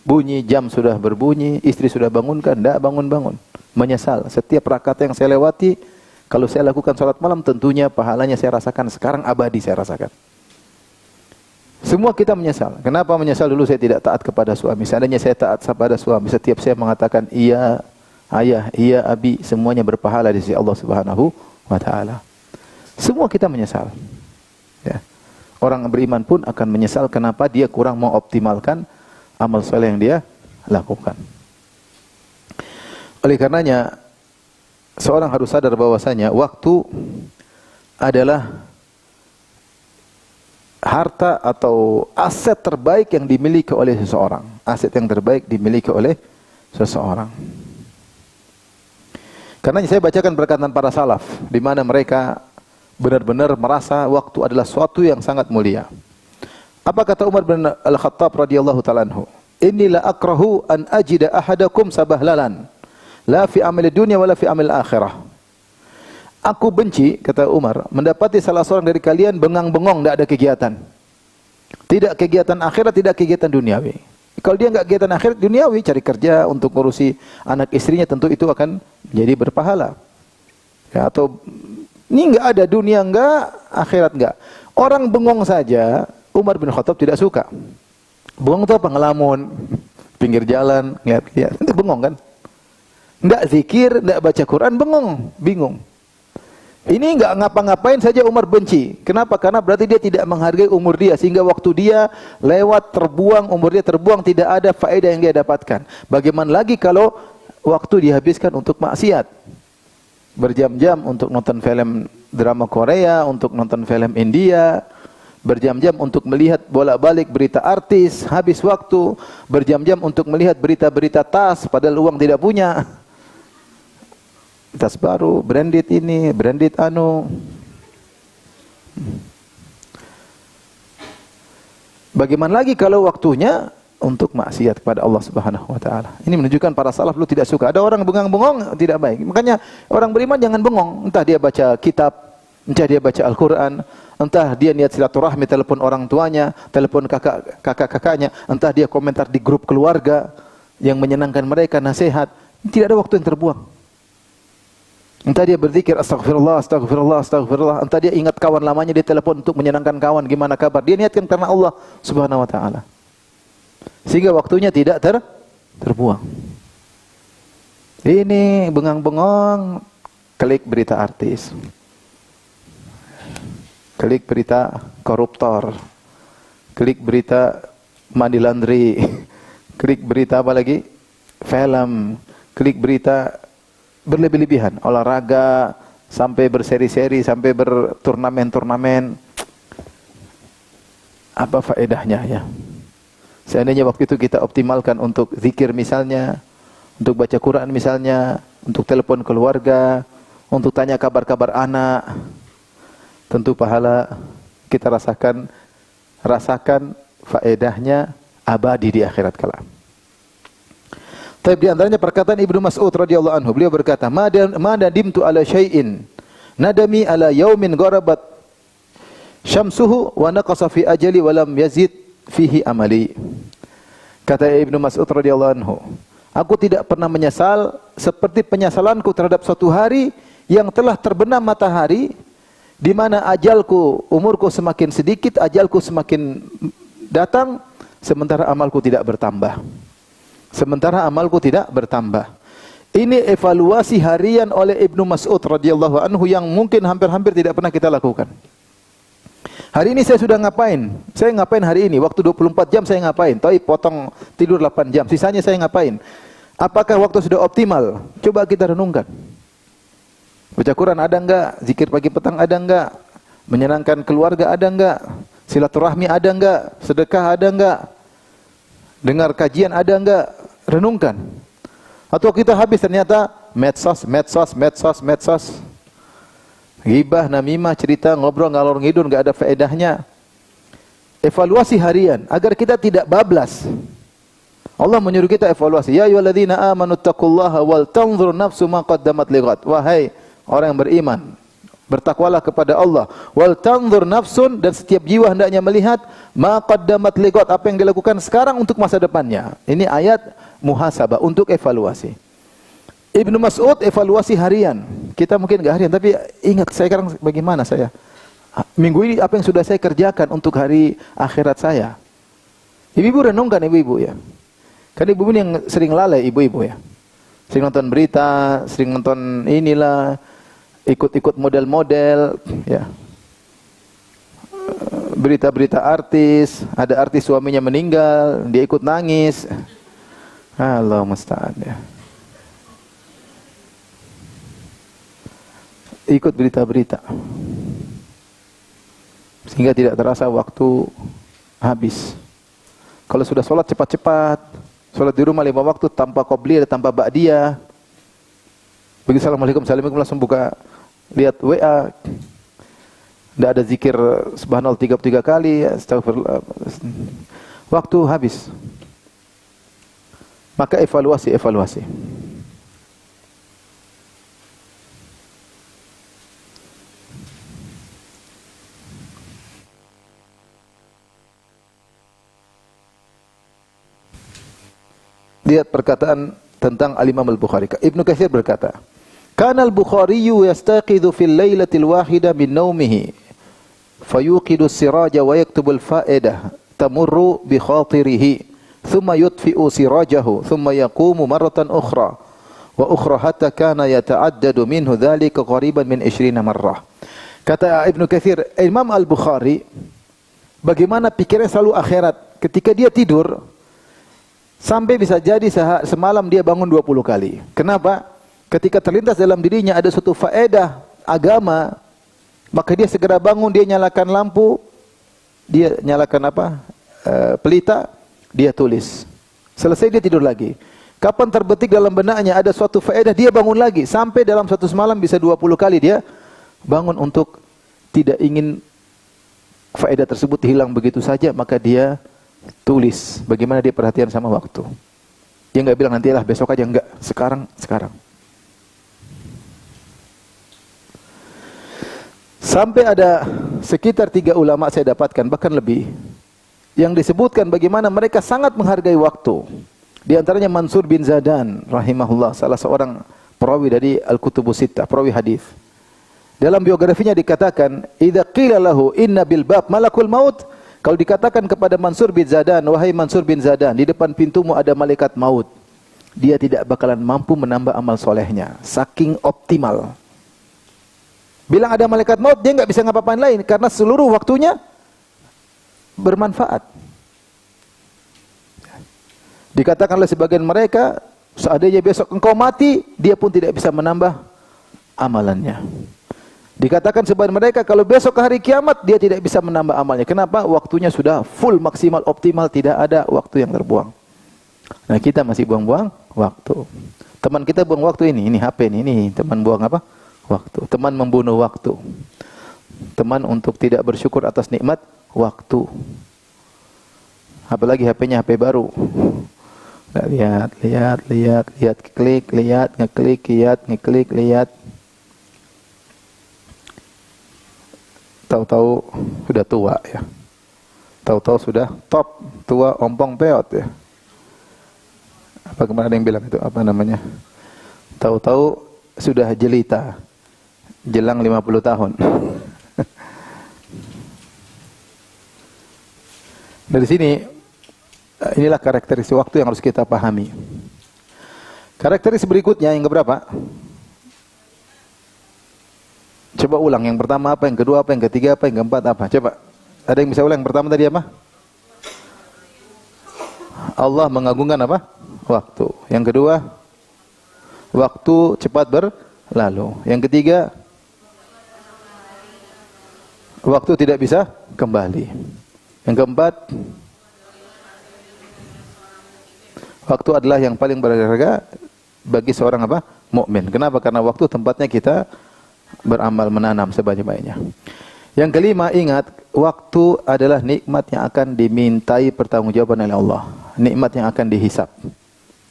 S1: bunyi, jam sudah berbunyi, istri sudah bangunkan, tidak bangun-bangun. Menyesal. Setiap rakaat yang saya lewati, kalau saya lakukan salat malam, tentunya pahalanya saya rasakan. Sekarang abadi saya rasakan. Semua kita menyesal. Kenapa menyesal? Dulu saya tidak taat kepada suami. Seandainya saya taat kepada suami, setiap saya mengatakan iya ayah, iya abi, semuanya berpahala di sisi Allah Subhanahu wa taala. Semua kita menyesal. Ya. Orang beriman pun akan menyesal kenapa dia kurang mengoptimalkan amal soleh yang dia lakukan. Oleh karenanya, seorang harus sadar bahwasanya waktu adalah harta atau aset terbaik yang dimiliki oleh seseorang. Aset yang terbaik dimiliki oleh seseorang. Karena saya bacakan perkataan para salaf, di mana mereka benar-benar merasa waktu adalah suatu yang sangat mulia. Apa kata Umar bin Al-Khattab radhiyallahu ta'ala anhu? Inni la akrahu an ajida ahadakum sabahlalan, la fi amil dunia wala fi amil akhirah. Aku benci, kata Umar, mendapati salah seorang dari kalian bengang-bengong, tidak ada kegiatan. Tidak kegiatan akhirat, tidak kegiatan duniawi. Kalau dia enggak kegiatan akhirat, duniawi, cari kerja untuk ngurusi anak istrinya, tentu itu akan menjadi berpahala. Ya, atau ini enggak ada dunia enggak, akhirat enggak. Orang bengong saja, Umar bin Khattab tidak suka. Bengong itu apa? Ngelamun, pinggir jalan, lihat-lihat. Itu bengong kan? Enggak zikir, enggak baca Quran, bengong, bingung. Ini enggak ngapa-ngapain saja Umar benci. Kenapa? Karena berarti dia tidak menghargai umur dia, sehingga waktu dia lewat terbuang, umur dia terbuang, tidak ada faedah yang dia dapatkan. Bagaimana lagi kalau waktu dihabiskan untuk maksiat? Berjam-jam untuk nonton film drama Korea, untuk nonton film India, berjam-jam untuk melihat bolak-balik berita artis, habis waktu, berjam-jam untuk melihat berita-berita tas, padahal uang tidak punya. Tas baru, branded ini, branded anu. Bagaimana lagi kalau waktunya untuk maksiat kepada Allah Subhanahu wa taala. Ini menunjukkan para salaf dulu tidak suka. Ada orang bengang-bengong tidak baik. Makanya orang beriman jangan bengong. Entah dia baca kitab, entah dia baca Al-Qur'an, entah dia niat silaturahmi, telepon orang tuanya, telepon kakak-kakaknya, entah dia komentar di grup keluarga yang menyenangkan mereka, nasihat. Tidak ada waktu yang terbuang. Entah dia berzikir astagfirullah, astagfirullah, astagfirullah. Entah dia ingat kawan lamanya, dia telepon untuk menyenangkan kawan, gimana kabar. Dia niatkan karena Allah Subhanahu wa taala. Sehingga waktunya tidak terbuang. Ini bengang-bengong, klik berita artis. Klik berita koruptor. Klik berita money laundry. Klik berita apa lagi? Film. Klik berita berlebih-lebihan, olahraga, sampai berseri-seri, sampai berturnamen-turnamen. Apa faedahnya ya? Seandainya waktu itu kita optimalkan untuk zikir misalnya, untuk baca Quran misalnya, untuk telepon keluarga, untuk tanya kabar-kabar anak, tentu pahala kita rasakan faedahnya abadi di akhirat kelak. Tapi di antaranya perkataan Ibnu Mas'ud radhiyallahu anhu, beliau berkata, "Ma nadimtu ala syai'in nadami ala yaumin gharabat syamsuhu wa naqasa fi ajali wa lam yazid fihi amali." Kata Ibnu Mas'ud radhiyallahu anhu, aku tidak pernah menyesal seperti penyesalanku terhadap suatu hari yang telah terbenam matahari, di mana ajalku, umurku semakin sedikit, ajalku semakin datang, sementara amalku tidak bertambah. Sementara amalku tidak bertambah. Ini evaluasi harian oleh Ibnu Mas'ud radhiyallahu anhu yang mungkin hampir-hampir tidak pernah kita lakukan. Hari ini saya sudah ngapain? Saya ngapain hari ini? Waktu 24 jam saya ngapain? Tapi potong tidur 8 jam. Sisanya saya ngapain? Apakah waktu sudah optimal? Coba kita renungkan. Baca Quran ada enggak? Zikir pagi petang ada enggak? Menyenangkan keluarga ada enggak? Silaturahmi ada enggak? Sedekah ada enggak? Dengar kajian ada enggak? Renungkan. Atau kita habis ternyata medsos. Ghibah, namimah, cerita, ngobrol, ngalor ngidul, enggak ada faedahnya. Evaluasi harian agar kita tidak bablas. Allah menyuruh kita evaluasi. Ya ayyuhalladzina amanu taqullaha wal tanzur nafsu ma qaddamat lighad. Wahai orang yang beriman, bertakwalah kepada Allah. Wal tanzur nafsun, dan setiap jiwa hendaknya melihat ma qaddamat lighad, apa yang dilakukan sekarang untuk masa depannya. Ini ayat muhasabah, untuk evaluasi. Ibnu Mas'ud evaluasi harian. Kita mungkin enggak harian, tapi ingat saya sekarang bagaimana saya. Minggu ini apa yang sudah saya kerjakan untuk hari akhirat saya. Ibu-ibu renungkan, ibu-ibu ya. Kan ibu-ibu yang sering lalai, ibu-ibu ya. Sering nonton berita, sering nonton inilah, ikut-ikut model-model ya. Berita-berita artis, ada artis suaminya meninggal, dia ikut nangis. Allah musta'an ya. Ikut berita-berita. Sehingga tidak terasa waktu habis. Kalau sudah sholat cepat-cepat, sholat di rumah 5 waktu tanpa qobliyah, tanpa ba'diyah. Begitu assalamualaikum, langsung buka, lihat WA. Tidak ada zikir subhanallah 33 kali, astagfirullah. Waktu habis. Maka evaluasi. Lihat perkataan tentang Al-Imam Al-Bukhari. Ibnu Katsir berkata, "Kana al-Bukhari yastaqidhu fil lailatil wahida min naumihi, fayuqidu as-siraja wa yaktubu al-fa'idah tamurru bi khatirihi, thumma yutfi'u sirajahu, thumma yaqumu marratan ukhra, wa ukhra hatta kana yata'addadu minhu dhalika qariban min 20 marrah." Kata Ibnu Katsir, Imam Al-Bukhari bagaimana pikirnya selalu akhirat. Ketika dia tidur, sampai bisa jadi semalam dia bangun 20 kali. Kenapa? Ketika terlintas dalam dirinya ada suatu faedah agama, maka dia segera bangun, dia nyalakan lampu, dia nyalakan pelita, dia tulis. Selesai dia tidur lagi. Kapan terbetik dalam benaknya ada suatu faedah, dia bangun lagi. Sampai dalam satu semalam bisa 20 kali dia bangun untuk tidak ingin faedah tersebut hilang begitu saja, maka dia tulis bagaimana dia perhatian sama waktu. Dia enggak bilang nantilah besok aja, enggak, sekarang. Sampai ada sekitar 3 ulama saya dapatkan, bahkan lebih, yang disebutkan bagaimana mereka sangat menghargai waktu. Di antaranya Mansur bin Zadan rahimahullah, salah seorang perawi dari Al-Kutubus Sittah, perawi hadis. Dalam biografinya dikatakan, "Idza qila lahu inna bil bab malakul maut." Kalau dikatakan kepada Mansur bin Zadan, wahai Mansur bin Zadan, di depan pintumu ada malaikat maut, dia tidak bakalan mampu menambah amal solehnya, saking optimal. Bilang ada malaikat maut, dia nggak bisa ngapa-ngapain lain, karena seluruh waktunya bermanfaat. Dikatakan oleh sebagian mereka, seandainya besok engkau mati, dia pun tidak bisa menambah amalannya. Dikatakan sebagian mereka, kalau besok hari kiamat, dia tidak bisa menambah amalnya. Kenapa? Waktunya sudah full, maksimal, optimal, tidak ada waktu yang terbuang. Nah, kita masih buang-buang waktu. Teman kita buang waktu ini HP ini teman buang apa? Waktu. Teman membunuh waktu. Teman untuk tidak bersyukur atas nikmat waktu. Apalagi HP-nya HP baru. Lihat, klik, ngeklik, lihat. Tahu-tahu sudah tua ya. Tahu-tahu sudah top, tua, ompong, peot ya. Apa kemarin ada yang bilang itu, apa namanya? Tahu-tahu sudah jelita. Jelang 50 tahun. Dari sini, inilah karakteristik waktu yang harus kita pahami. Karakteristik berikutnya yang keberapa? Coba ulang, yang pertama apa, yang kedua apa, yang ketiga apa, yang keempat apa? Coba, ada yang bisa ulang? Yang pertama tadi apa? Allah mengagungkan apa? Waktu. Yang kedua, waktu cepat berlalu. Yang ketiga, waktu tidak bisa kembali. Yang keempat, Waktu adalah yang paling berharga bagi seorang apa? Mukmin. Kenapa? Karena waktu tempatnya kita beramal, menanam sebanyak-banyaknya. Yang kelima, ingat, waktu adalah nikmat yang akan dimintai pertanggungjawaban oleh Allah. Nikmat yang akan dihisab.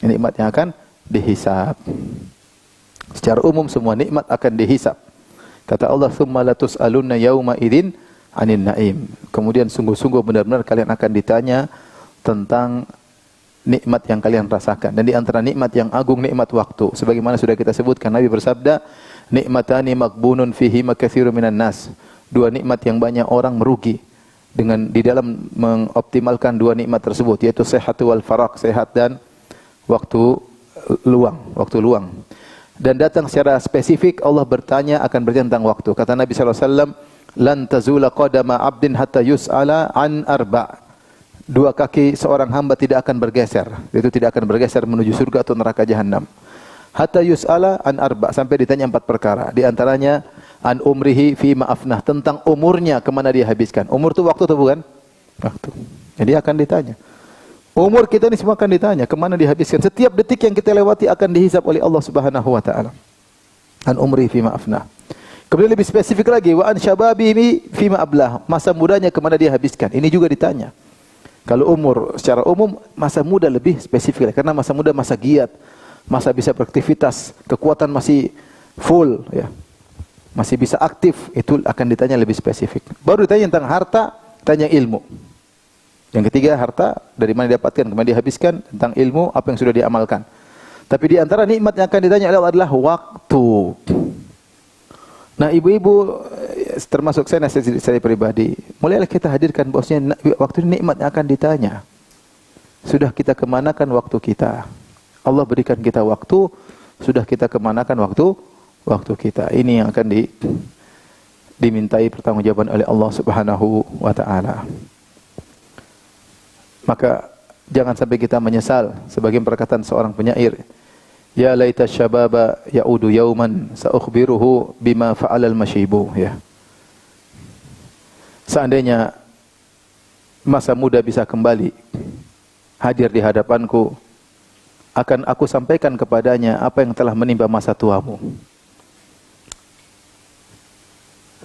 S1: Nikmat yang akan dihisab. Secara umum semua nikmat akan dihisab. Kata Allah, "Tsumma latus'alunna yauma idzin 'anin na'im." Kemudian sungguh-sungguh benar-benar kalian akan ditanya tentang nikmat yang kalian rasakan. Dan di antara nikmat yang agung, nikmat waktu. Sebagaimana sudah kita sebutkan, Nabi bersabda, "Nikmatani maghbunun fihima katsirun minan nas." Dua nikmat yang banyak orang merugi di dalam mengoptimalkan dua nikmat tersebut, yaitu sehat wal faraq, sehat dan waktu luang. Dan datang secara spesifik Allah bertanya tentang waktu. Kata Nabi sallallahu alaihi wasallam, "Lan tazula qadama 'abdin hatta yus'ala an arba'." Dua kaki seorang hamba tidak akan bergeser. Itu tidak akan bergeser menuju surga atau neraka jahanam. Hatta yus'ala an arba', sampai ditanya 4 perkara. Di antaranya an umrihi fi ma'afnah, tentang umurnya kemana dia habiskan. Umur itu waktu atau bukan? Waktu. Jadi akan ditanya. Umur kita ini semua akan ditanya, kemana dihabiskan. Setiap detik yang kita lewati akan dihisab oleh Allah Subhanahu wa taala. An umri fi ma'afnah. Kemudian lebih spesifik lagi, wa an syababihi fi ma'ablah, masa mudanya kemana dia habiskan. Ini juga ditanya. Kalau umur secara umum, masa muda lebih spesifik, karena masa muda masa giat, masa bisa beraktivitas, kekuatan masih full, ya. Masih bisa aktif, itu akan ditanya lebih spesifik. Baru ditanya tentang harta, tanya ilmu. Yang ketiga, harta dari mana didapatkan, kemana dihabiskan, tentang ilmu, apa yang sudah diamalkan. Tapi di antara nikmat yang akan ditanya adalah waktu. Nah, ibu-ibu, termasuk saya pribadi, mulailah kita hadirkan bahwasanya waktu ini nikmat yang akan ditanya. Sudah kita kemanakan waktu kita? Allah berikan kita waktu, sudah kita kemanakan waktu kita? Ini yang akan dimintai pertanggungjawaban oleh Allah Subhanahu wa taala. Maka jangan sampai kita menyesal, sebagai perkataan seorang penyair, "Ya laita syababa ya'udu yauman sa'ukhbiruhu bima fa'alal masyibu." Ya. Seandainya masa muda bisa kembali hadir di hadapanku, akan aku sampaikan kepadanya apa yang telah menimpa masa tuamu.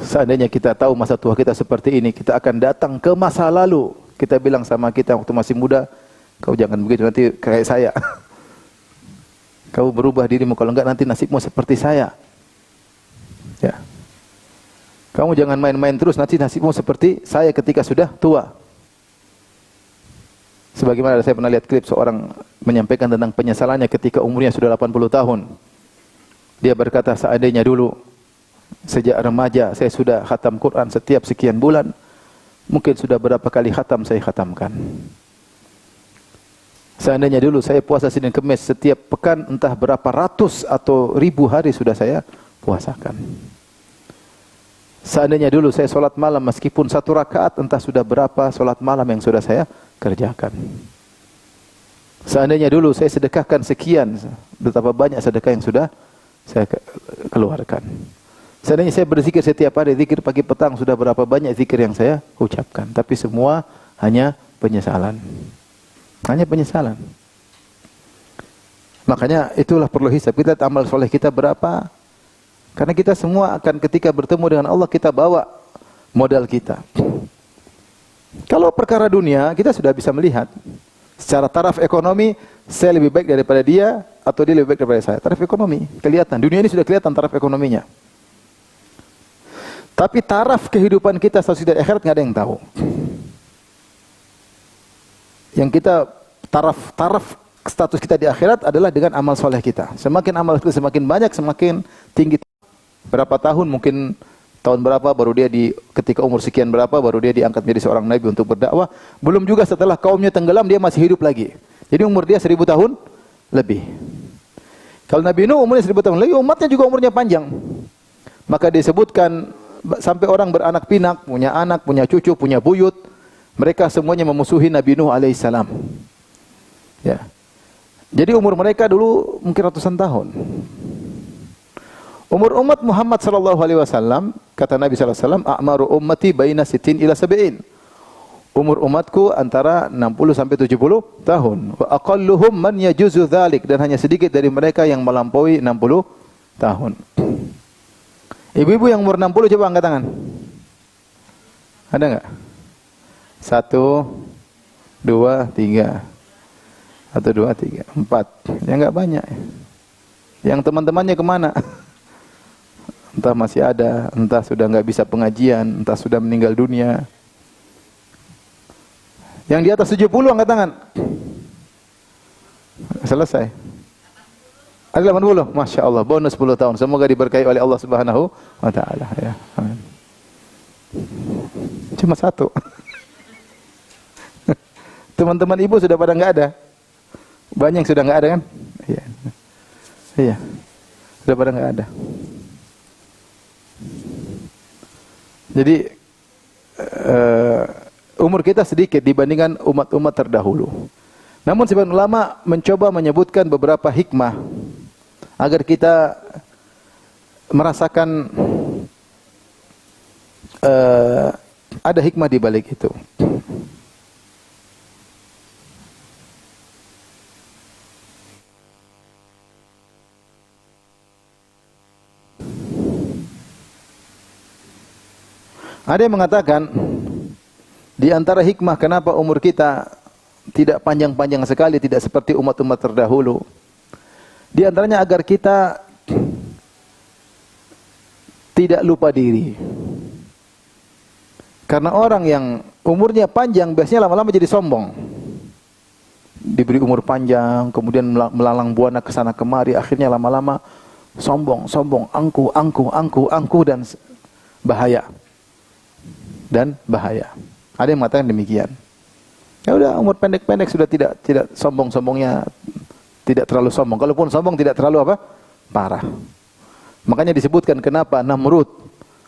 S1: Seandainya kita tahu masa tua kita seperti ini, kita akan datang ke masa lalu. Kita bilang sama kita waktu masih muda, "Kau jangan begitu, nanti kayak saya. Kau berubah dirimu, kalau enggak nanti nasibmu seperti saya. Ya. Kamu jangan main-main terus, nanti nasibmu seperti saya ketika sudah tua." Sebagaimana saya pernah lihat klip seorang menyampaikan tentang penyesalannya ketika umurnya sudah 80 tahun. Dia berkata, "Seandainya dulu sejak remaja saya sudah khatam Quran setiap sekian bulan, mungkin sudah berapa kali khatam saya khatamkan. Seandainya dulu saya puasa Senin Kemis setiap pekan, entah berapa ratus atau ribu hari sudah saya puasakan. Seandainya dulu saya solat malam meskipun 1 rakaat, entah sudah berapa solat malam yang sudah saya kerjakan. Seandainya dulu saya sedekahkan sekian, betapa banyak sedekah yang sudah saya keluarkan. Seandainya saya berzikir setiap hari, zikir pagi petang, sudah berapa banyak zikir yang saya ucapkan. Tapi semua hanya penyesalan. Hanya penyesalan. Makanya itulah perlu hisab. Kita amal soleh kita berapa? Karena kita semua akan ketika bertemu dengan Allah, kita bawa modal kita. Kalau perkara dunia, kita sudah bisa melihat. Secara taraf ekonomi, saya lebih baik daripada dia, atau dia lebih baik daripada saya. Taraf ekonomi, kelihatan. Dunia ini sudah kelihatan taraf ekonominya. Tapi taraf kehidupan kita sesudah akhirat nggak ada yang tahu. Yang kita taraf status kita di akhirat adalah dengan amal soleh kita. Semakin amal kita semakin banyak, semakin tinggi. Berapa tahun, mungkin tahun berapa baru dia ketika umur sekian berapa baru dia diangkat menjadi seorang nabi untuk berdakwah. Belum juga setelah kaumnya tenggelam dia masih hidup lagi. Jadi umur dia 1000 tahun lebih. Kalau Nabi Nuh umurnya 1000 tahun lebih, umatnya juga umurnya panjang. Maka disebutkan sampai orang beranak pinak, punya anak, punya cucu, punya buyut. Mereka semuanya memusuhi Nabi Nuh alaihissalam. Ya. Jadi umur mereka dulu mungkin ratusan tahun. Umur umat Muhammad sallallahu alaihi wasallam, kata Nabi sallallahu alaihi wasallam, "A'maru ummati baina 60 ila 70." Umur umatku antara 60 sampai 70 tahun. Wa aqalluhum man yajuzu dzalik, dan hanya sedikit dari mereka yang melampaui 60 tahun. Ibu-ibu yang umur 60 coba angkat tangan. Ada enggak? 1 2 3. 1 2 3 4. Ya enggak banyak. Yang teman-temannya kemana? Entah masih ada, entah sudah enggak bisa pengajian, entah sudah meninggal dunia. Yang di atas 70 angkat tangan. Selesai. Ada 80. Masya Allah, bonus 10 tahun. Semoga diberkahi oleh Allah Subhanahu wa taala ya. Amin. Cuma 1. Teman-teman ibu sudah pada enggak ada. Banyak yang sudah enggak ada kan? Iya. Iya. Sudah pada enggak ada. Jadi umur kita sedikit dibandingkan umat-umat terdahulu. Namun sebagian ulama mencoba menyebutkan beberapa hikmah agar kita merasakan ada hikmah di balik itu. Ada yang mengatakan di antara hikmah kenapa umur kita tidak panjang-panjang sekali, tidak seperti umat-umat terdahulu. Di antaranya agar kita tidak lupa diri. Karena orang yang umurnya panjang biasanya lama-lama jadi sombong. Diberi umur panjang, kemudian melalang buana ke sana kemari, akhirnya lama-lama sombong, angku dan bahaya. Ada yang mengatakan demikian. Ya udah, umur pendek-pendek sudah tidak sombong-sombongnya, tidak terlalu sombong. Kalaupun sombong tidak terlalu parah. Makanya disebutkan kenapa Namrud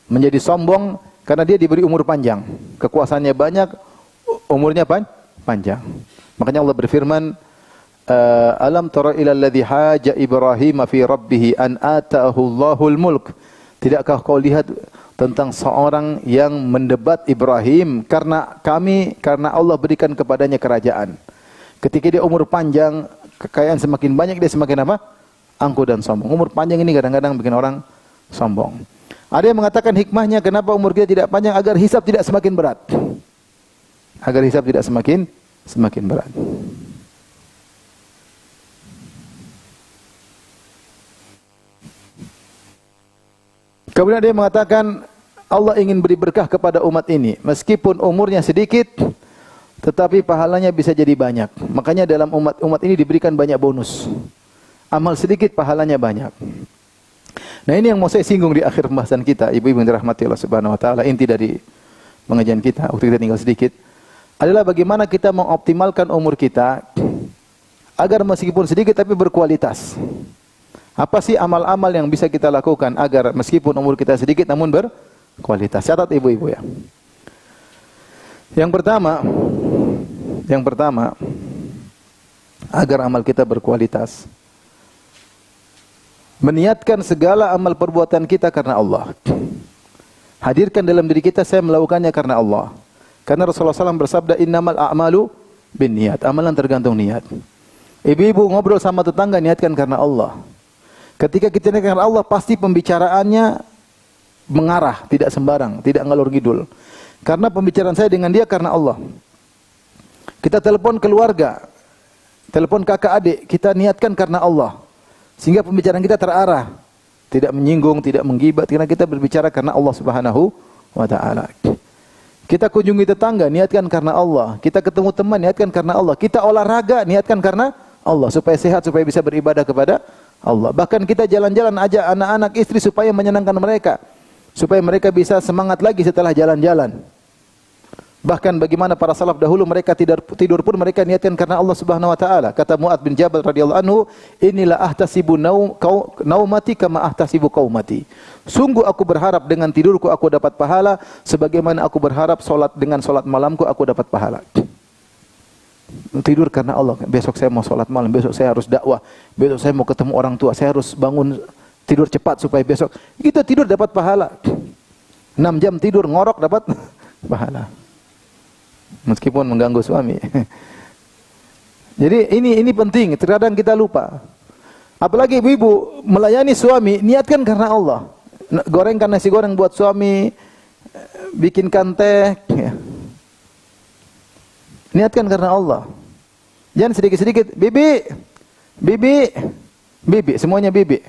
S1: menjadi sombong, karena dia diberi umur panjang. Kekuasaannya banyak, umurnya panjang. Makanya Allah berfirman, alam tara ilal ladzi haja Ibrahim fi rabbih an ataahu Allahul mulk. Tidakkah kau lihat tentang seorang yang mendebat Ibrahim karena Allah berikan kepadanya kerajaan. Ketika dia umur panjang, kekayaan semakin banyak, dia semakin angkuh dan sombong. Umur panjang ini kadang-kadang bikin orang sombong. Ada yang mengatakan hikmahnya kenapa umur kita tidak panjang, agar hisab tidak semakin berat. Agar hisab tidak semakin berat. Kemudian dia mengatakan Allah ingin beri berkah kepada umat ini. Meskipun umurnya sedikit, tetapi pahalanya bisa jadi banyak. Makanya dalam umat ini diberikan banyak bonus. Amal sedikit, pahalanya banyak. Nah, ini yang mau saya singgung di akhir pembahasan kita, ibu-ibu yang dirahmati Allah Subhanahu wa taala. Inti dari pengajian kita, waktu kita tinggal sedikit, adalah bagaimana kita mengoptimalkan umur kita agar meskipun sedikit tapi berkualitas. Apa sih amal-amal yang bisa kita lakukan agar meskipun umur kita sedikit namun berkualitas? Catat ibu-ibu ya. Yang pertama, agar amal kita berkualitas, meniatkan segala amal perbuatan kita karena Allah. Hadirkan dalam diri kita, saya melakukannya karena Allah. Karena Rasulullah SAW bersabda, innamal a'malu binniyat. Amalan tergantung niat. Ibu-ibu ngobrol sama tetangga, niatkan karena Allah. Ketika kita niatkan karena Allah, pasti pembicaraannya mengarah, tidak sembarang, tidak ngalur ngidul. Karena pembicaraan saya dengan dia karena Allah. Kita telepon keluarga, telepon kakak adik, kita niatkan karena Allah. Sehingga pembicaraan kita terarah, tidak menyinggung, tidak menggibah, karena kita berbicara karena Allah Subhanahu wa taala. Kita kunjungi tetangga, niatkan karena Allah. Kita ketemu teman, niatkan karena Allah. Kita olahraga, niatkan karena Allah, supaya sehat, supaya bisa beribadah kepada Allah. Bahkan kita jalan-jalan ajak anak-anak, istri supaya menyenangkan mereka, supaya mereka bisa semangat lagi setelah jalan-jalan. Bahkan bagaimana para salaf dahulu, mereka tidur pun mereka niatkan karena Allah Subhanahu wa taala. Kata Mu'adz bin Jabal radhiyallahu anhu, "Inilah ahtasibu naumati kama ahtasibu qaumati." Sungguh aku berharap dengan tidurku aku dapat pahala sebagaimana aku berharap dengan salat malamku aku dapat pahala. Tidur karena Allah. Besok saya mau salat malam, besok saya harus dakwah, besok saya mau ketemu orang tua, saya harus bangun tidur cepat supaya besok kita tidur dapat pahala. 6 jam tidur ngorok dapat pahala. meskipun mengganggu suami. Jadi ini penting, terkadang kita lupa. Apalagi ibu-ibu melayani suami, niatkan karena Allah. Gorengkan nasi goreng buat suami, bikinkan teh, ya. Niatkan karena Allah. Jangan sedikit-sedikit, bibi, bibi, bibi, semuanya bibi.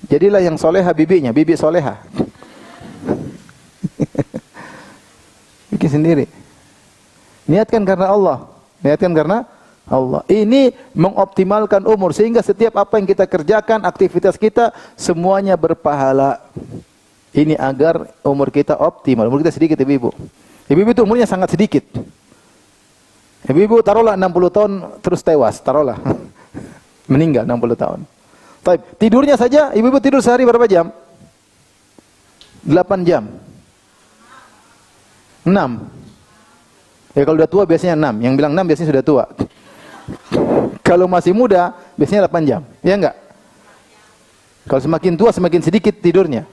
S1: Jadilah yang soleha bibinya, bibi soleha. Bikin sendiri. Niatkan karena Allah. Niatkan karena Allah. Ini mengoptimalkan umur sehingga setiap apa yang kita kerjakan, aktivitas kita semuanya berpahala. Ini agar umur kita optimal. Umur kita sedikit, ibu-ibu. Ibu-ibu itu umurnya sangat sedikit. Ibu-ibu taruhlah 60 tahun terus tewas, taruhlah. Meninggal 60 tahun. Baik, tidurnya saja ibu-ibu tidur sehari berapa jam? 8 jam. 6. Ya kalau udah tua biasanya 6. Yang bilang 6 biasanya sudah tua. Kalau masih muda biasanya 8 jam. Ya enggak? Kalau semakin tua semakin sedikit tidurnya.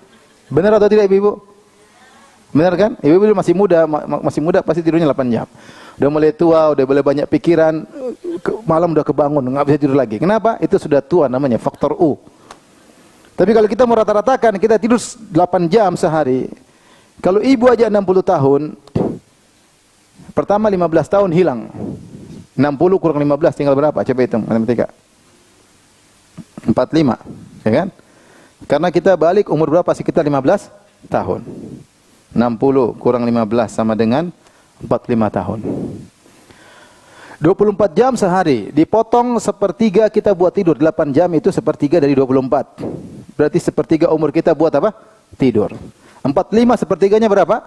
S1: Benar atau tidak ibu-ibu? Benar kan? Ibu-ibu masih muda pasti tidurnya 8 jam. Udah mulai tua, udah mulai banyak pikiran, malam udah kebangun, nggak bisa tidur lagi. Kenapa? Itu sudah tua namanya, faktor U. Tapi kalau kita mau rata-ratakan, kita tidur 8 jam sehari. Kalau ibu aja 60 tahun, pertama 15 tahun hilang. 60 kurang 15 tinggal berapa? Coba hitung matematika. 45, ya kan? Karena kita balik umur berapa? Sekitar 15 tahun. 60 kurang 15 sama dengan 45 tahun. 24 jam sehari, dipotong sepertiga kita buat tidur. 8 jam itu sepertiga dari 24. Berarti sepertiga umur kita buat apa? Tidur. 45 sepertiganya berapa?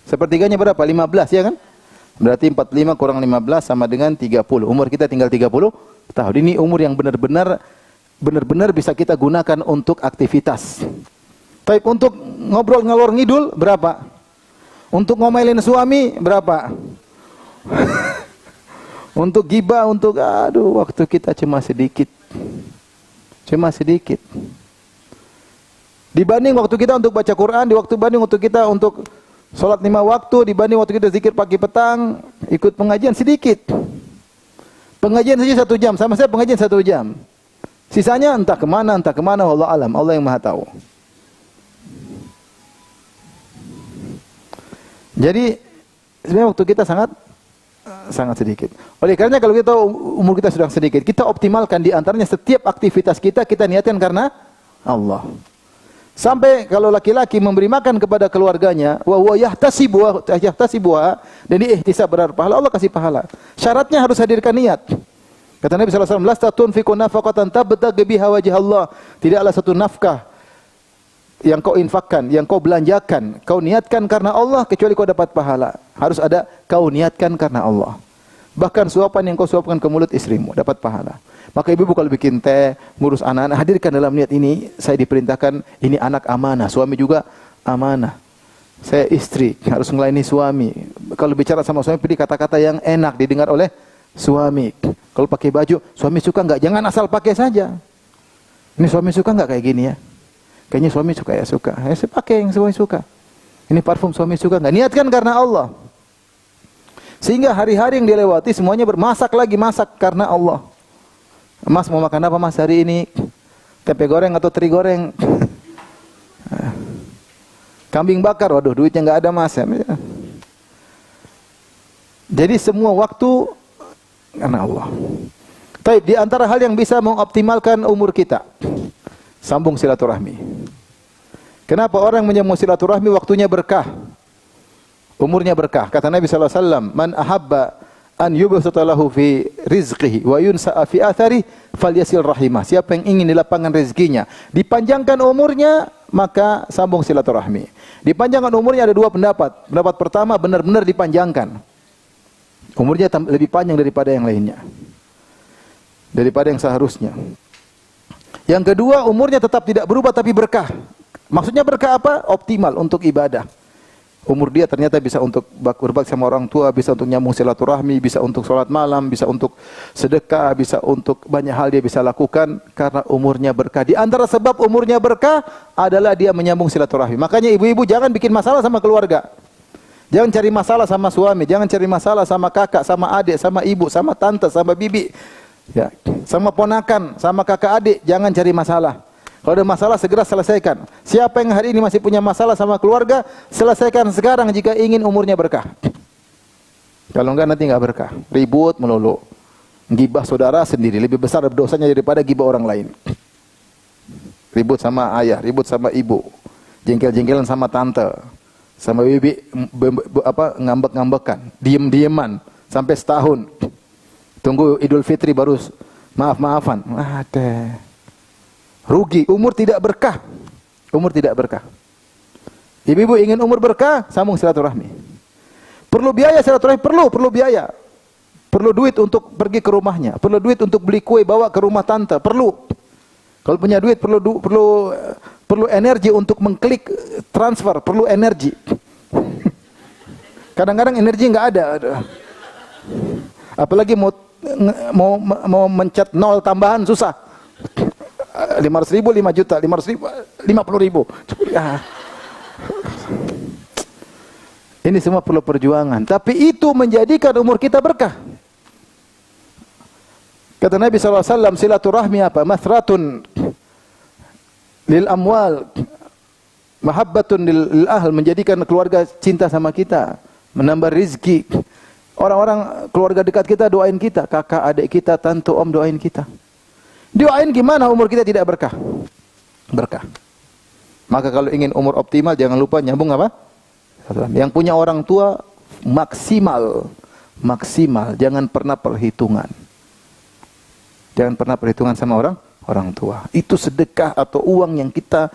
S1: Sepertiganya berapa? 15 ya kan? Berarti 45 kurang 15 sama dengan 30. Umur kita tinggal 30 tahun. Ini umur yang benar-benar bisa kita gunakan untuk aktivitas. Tapi untuk ngobrol ngalor ngidul berapa? Untuk ngomelin suami berapa? Untuk gibah, waktu kita cuma sedikit. Cuma sedikit. Dibanding waktu kita untuk baca Quran, dibanding waktu kita untuk sholat 5 waktu, dibanding waktu kita zikir pagi petang, ikut pengajian sedikit. Pengajian saja 1 jam, sama saya pengajian 1 jam. Sisanya entah kemana, Allah alam, Allah yang maha tahu. Jadi sebenarnya waktu kita sangat sedikit. Oleh karena kalau kita umur kita sudah sedikit, kita optimalkan di antaranya setiap aktivitas kita niatkan karena Allah. Sampai kalau laki-laki memberi makan kepada keluarganya, wa yahtasibu dan ihtisab berharap pahala, Allah kasih pahala. Syaratnya harus hadirkan niat. Kata Nabi sallallahu alaihi wasallam, "La tunfiqu nafaqatan tabtaghi biha wajh Allah." Tidaklah satu nafkah yang kau infakkan, yang kau belanjakan, kau niatkan karena Allah kecuali kau dapat pahala. Harus ada kau niatkan karena Allah. Bahkan suapan yang kau suapkan ke mulut istrimu dapat pahala. Maka ibu kalau bikin teh, ngurus anak-anak, hadirkan dalam niat ini. Saya diperintahkan, ini anak amanah, suami juga amanah. Saya istri, harus melayani suami. Kalau bicara sama suami, pilih kata-kata yang enak didengar oleh suami. Kalau pakai baju, suami suka enggak? Jangan asal pakai saja. Ini suami suka enggak kayak gini ya? Kayaknya suami suka, ya suka. Ya saya pakai yang suami suka. Ini parfum suami suka enggak? Niatkan karena Allah. Sehingga hari-hari yang dilewati semuanya masak karena Allah. Mas mau makan apa mas hari ini? Tempe goreng atau teri goreng? Kambing bakar, waduh duitnya enggak ada mas. Jadi semua waktu karena Allah. Baik, di antara hal yang bisa mengoptimalkan umur kita, sambung silaturahmi. Kenapa orang menyambung silaturahmi waktunya berkah? Umurnya berkah. Kata Nabi sallallahu alaihi wasallam, "Man ahabba an yubsata lahu fi rizqihi wa yunsa'a fi athari falyasil rahimah." Siapa yang ingin dilapangkan rezekinya, dipanjangkan umurnya, maka sambung silaturahmi. Dipanjangkan umurnya ada 2 pendapat. Pendapat pertama, benar-benar dipanjangkan. Umurnya lebih panjang daripada yang lainnya. Daripada yang seharusnya. Yang kedua, umurnya tetap tidak berubah tapi berkah. Maksudnya berkah apa? Optimal untuk ibadah. Umur dia ternyata bisa untuk berbakti sama orang tua, bisa untuk nyambung silaturahmi, bisa untuk sholat malam, bisa untuk sedekah, bisa untuk banyak hal dia bisa lakukan karena umurnya berkah. Di antara sebab umurnya berkah adalah dia menyambung silaturahmi. Makanya ibu-ibu jangan bikin masalah sama keluarga. Jangan cari masalah sama suami, jangan cari masalah sama kakak, sama adik, sama ibu, sama tante, sama bibi. Ya, sama ponakan, sama kakak adik, jangan cari masalah. Kalau ada masalah segera selesaikan. Siapa yang hari ini masih punya masalah sama keluarga, selesaikan sekarang jika ingin umurnya berkah. Kalau enggak nanti enggak berkah. Ribut melulu. Gibah saudara sendiri lebih besar dosanya daripada gibah orang lain. Ribut sama ayah, ribut sama ibu. Jengkel-jengkelan sama tante, sama bibi, ngambek-ngambekan, diem-dieman sampai setahun. Tunggu Idul Fitri baru maaf-maafan. Ada. Rugi, umur tidak berkah. Umur tidak berkah. Ibu-ibu ingin umur berkah, sambung silaturahmi. Perlu biaya silaturahmi, perlu biaya. Perlu duit untuk pergi ke rumahnya, perlu duit untuk beli kue bawa ke rumah tante, perlu. Kalau punya duit perlu energi untuk mengklik transfer, perlu energi. Kadang-kadang energi enggak ada. Apalagi mau mencet nol tambahan susah. 500.000, 5 juta, 500.000, 50.000. Ini semua perlu perjuangan. Tapi itu menjadikan umur kita berkah. Kata Nabi SAW, silaturahmi apa? Mathratun lil amwal, mahabbatun lil ahl, menjadikan keluarga cinta sama kita, menambah rizki. Orang-orang keluarga dekat kita doain kita, kakak, adik kita, tante, om doain kita. Doain gimana umur kita tidak berkah? Berkah. Maka kalau ingin umur optimal jangan lupa nyambung apa? Yang punya orang tua maksimal, jangan pernah perhitungan. Jangan pernah perhitungan sama orang tua. Itu sedekah atau uang yang kita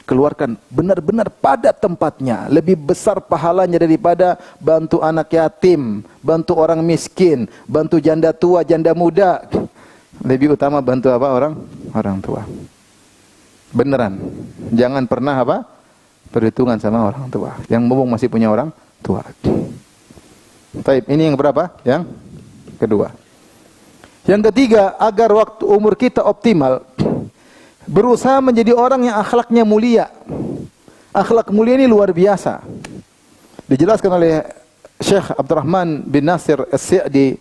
S1: keluarkan benar-benar pada tempatnya. Lebih besar pahalanya daripada bantu anak yatim, bantu orang miskin, bantu janda tua, janda muda. Lebih utama bantu apa? Orang tua. Beneran. Jangan pernah apa? Perhitungan sama orang tua. Yang mumpung masih punya orang tua. Baik, ini yang berapa? Yang kedua. Yang ketiga, agar waktu umur kita optimal, berusaha menjadi orang yang akhlaknya mulia. Akhlak mulia ini luar biasa. Dijelaskan oleh Syekh Abdurrahman bin Nasir As-Sa'di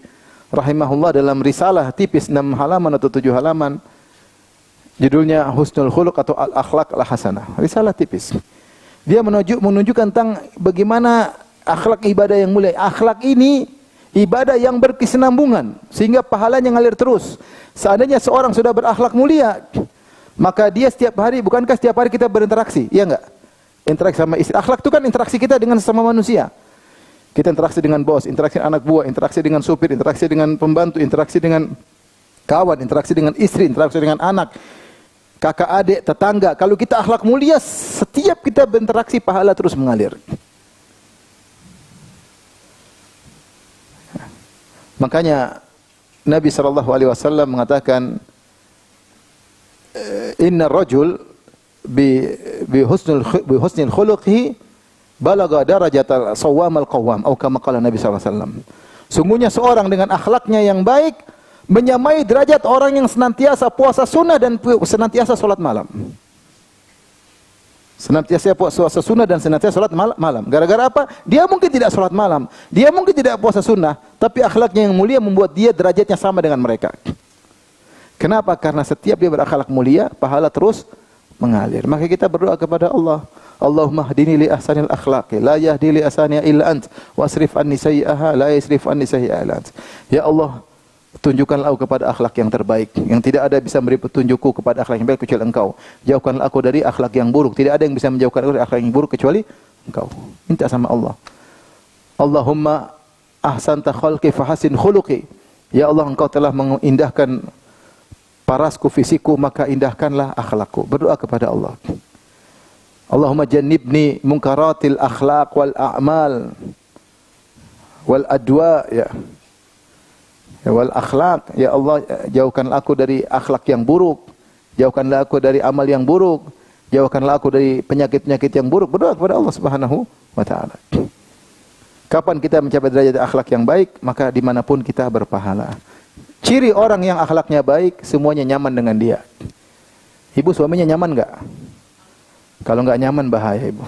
S1: rahimahullah dalam risalah tipis 6 halaman atau 7 halaman. Judulnya Husnul Khuluq atau Al-Akhlaq Al-Hasanah. Risalah tipis. Dia menunjukkan tentang bagaimana akhlak ibadah yang mulia. Akhlak ini ibadah yang berkesinambungan sehingga pahalanya ngalir terus. Seandainya seorang sudah berakhlak mulia, maka dia setiap hari, bukankah setiap hari kita berinteraksi? Iya enggak? Interaksi sama istri. Akhlak itu kan interaksi kita dengan sesama manusia. Kita interaksi dengan bos, interaksi dengan anak buah, interaksi dengan supir, interaksi dengan pembantu, interaksi dengan kawan, interaksi dengan istri, interaksi dengan anak, kakak adik, tetangga. Kalau kita akhlak mulia, setiap kita berinteraksi pahala terus mengalir. Makanya Nabi SAW mengatakan, Inna rajul bi husnil khuluqihi balagha darajatal sawwamal qawwam, atau kama qala Nabi SAW. Sungguhnya seorang dengan akhlaknya yang baik menyamai derajat orang yang senantiasa puasa sunnah dan senantiasa salat malam. Senantiasa puasa sunnah dan senantiasa salat malam. Gara-gara apa? Dia mungkin tidak salat malam, dia mungkin tidak puasa sunnah, tapi akhlaknya yang mulia membuat dia derajatnya sama dengan mereka. Kenapa? Karena setiap dia berakhlak mulia, pahala terus mengalir. Maka kita berdoa kepada Allah, Allahumma hdini li ahsanil akhlaqi la yahdi li ahsaniha illa ant wasrif anni sayyi'aha la yasrif anni sayyi'aha illa ant. Ya Allah, tunjukkanlah aku kepada akhlak yang terbaik, yang tidak ada bisa memberi petunjukku kepada akhlak yang baik kecuali Engkau. Jauhkanlah aku dari akhlak yang buruk, tidak ada yang bisa menjauhkan aku dari akhlak yang buruk kecuali Engkau. Minta sama Allah. Allahumma ahsanta khalqi fahasin khuluqi. Ya Allah, Engkau telah mengindahkan parasku, fisikku, maka indahkanlah akhlakku. Berdoa kepada Allah. Allahumma jannibni munkaratil akhlaq wal a'mal wal adwa ya. Wal akhlaq, ya Allah, jauhkanlah aku dari akhlak yang buruk, jauhkanlah aku dari amal yang buruk, jauhkanlah aku dari penyakit-penyakit yang buruk. Berdoa kepada Allah Subhanahu wa taala. Kapan kita mencapai derajat akhlak yang baik, maka dimanapun kita berpahala. Ciri orang yang akhlaknya baik, semuanya nyaman dengan dia. Ibu, suaminya nyaman enggak? Kalau enggak nyaman bahaya, Ibu.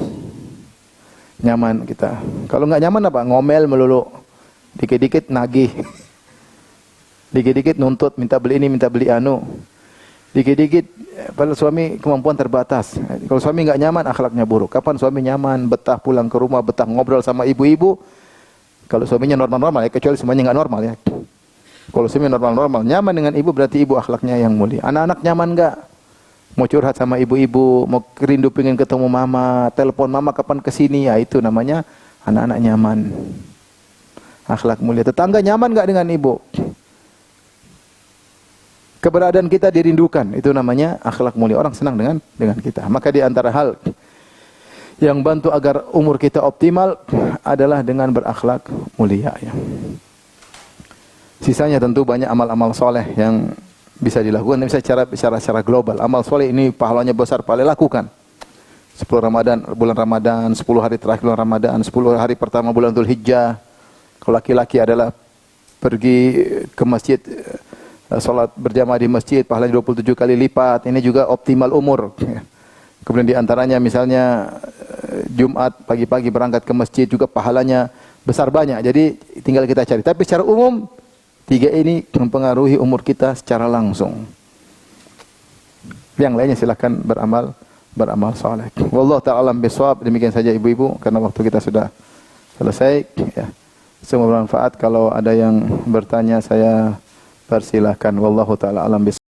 S1: nyaman kita. Kalau nggak nyaman apa? Ngomel melulu. Dikit-dikit nagih. Dikit-dikit nuntut, minta beli ini, minta beli anu. Dikit-dikit, padahal suami kemampuan terbatas. Kalau suami nggak nyaman, akhlaknya buruk. Kapan suami nyaman, betah pulang ke rumah, betah ngobrol sama ibu-ibu. Kalau suaminya normal-normal, ya, kecuali semuanya nggak normal ya. Kalau suami normal-normal, nyaman dengan ibu berarti ibu akhlaknya yang mulia. Anak-anak nyaman nggak? Mau curhat sama ibu-ibu, mau rindu pengen ketemu mama, telepon mama kapan kesini, ya itu namanya anak-anak nyaman. Akhlak mulia. Tetangga nyaman nggak dengan ibu? Keberadaan kita dirindukan, itu namanya akhlak mulia. Orang senang dengan kita. Maka di antara hal yang bantu agar umur kita optimal adalah dengan berakhlak mulia. Ya. Sisanya tentu banyak amal-amal soleh yang bisa dilakukan. Bisa secara global. Amal soleh ini pahalanya besar, paling lakukan. 10 Ramadan, bulan Ramadan, 10 hari terakhir bulan Ramadan, 10 hari pertama bulan Dzulhijjah. Kalau laki-laki adalah pergi ke masjid, salat berjamaah di masjid, pahalanya 27 kali lipat. Ini juga optimal umur. Kemudian di antaranya misalnya Jumat pagi-pagi berangkat ke masjid juga pahalanya besar banyak. Jadi tinggal kita cari. Tapi secara umum 3 ini mempengaruhi umur kita secara langsung. Yang lainnya silakan beramal saleh. Wallahu ta'ala bisawab. Demikian saja ibu-ibu karena waktu kita sudah selesai ya. Semoga bermanfaat. Kalau ada yang bertanya saya persilahkan. Wallahu ta'ala alam bisawab.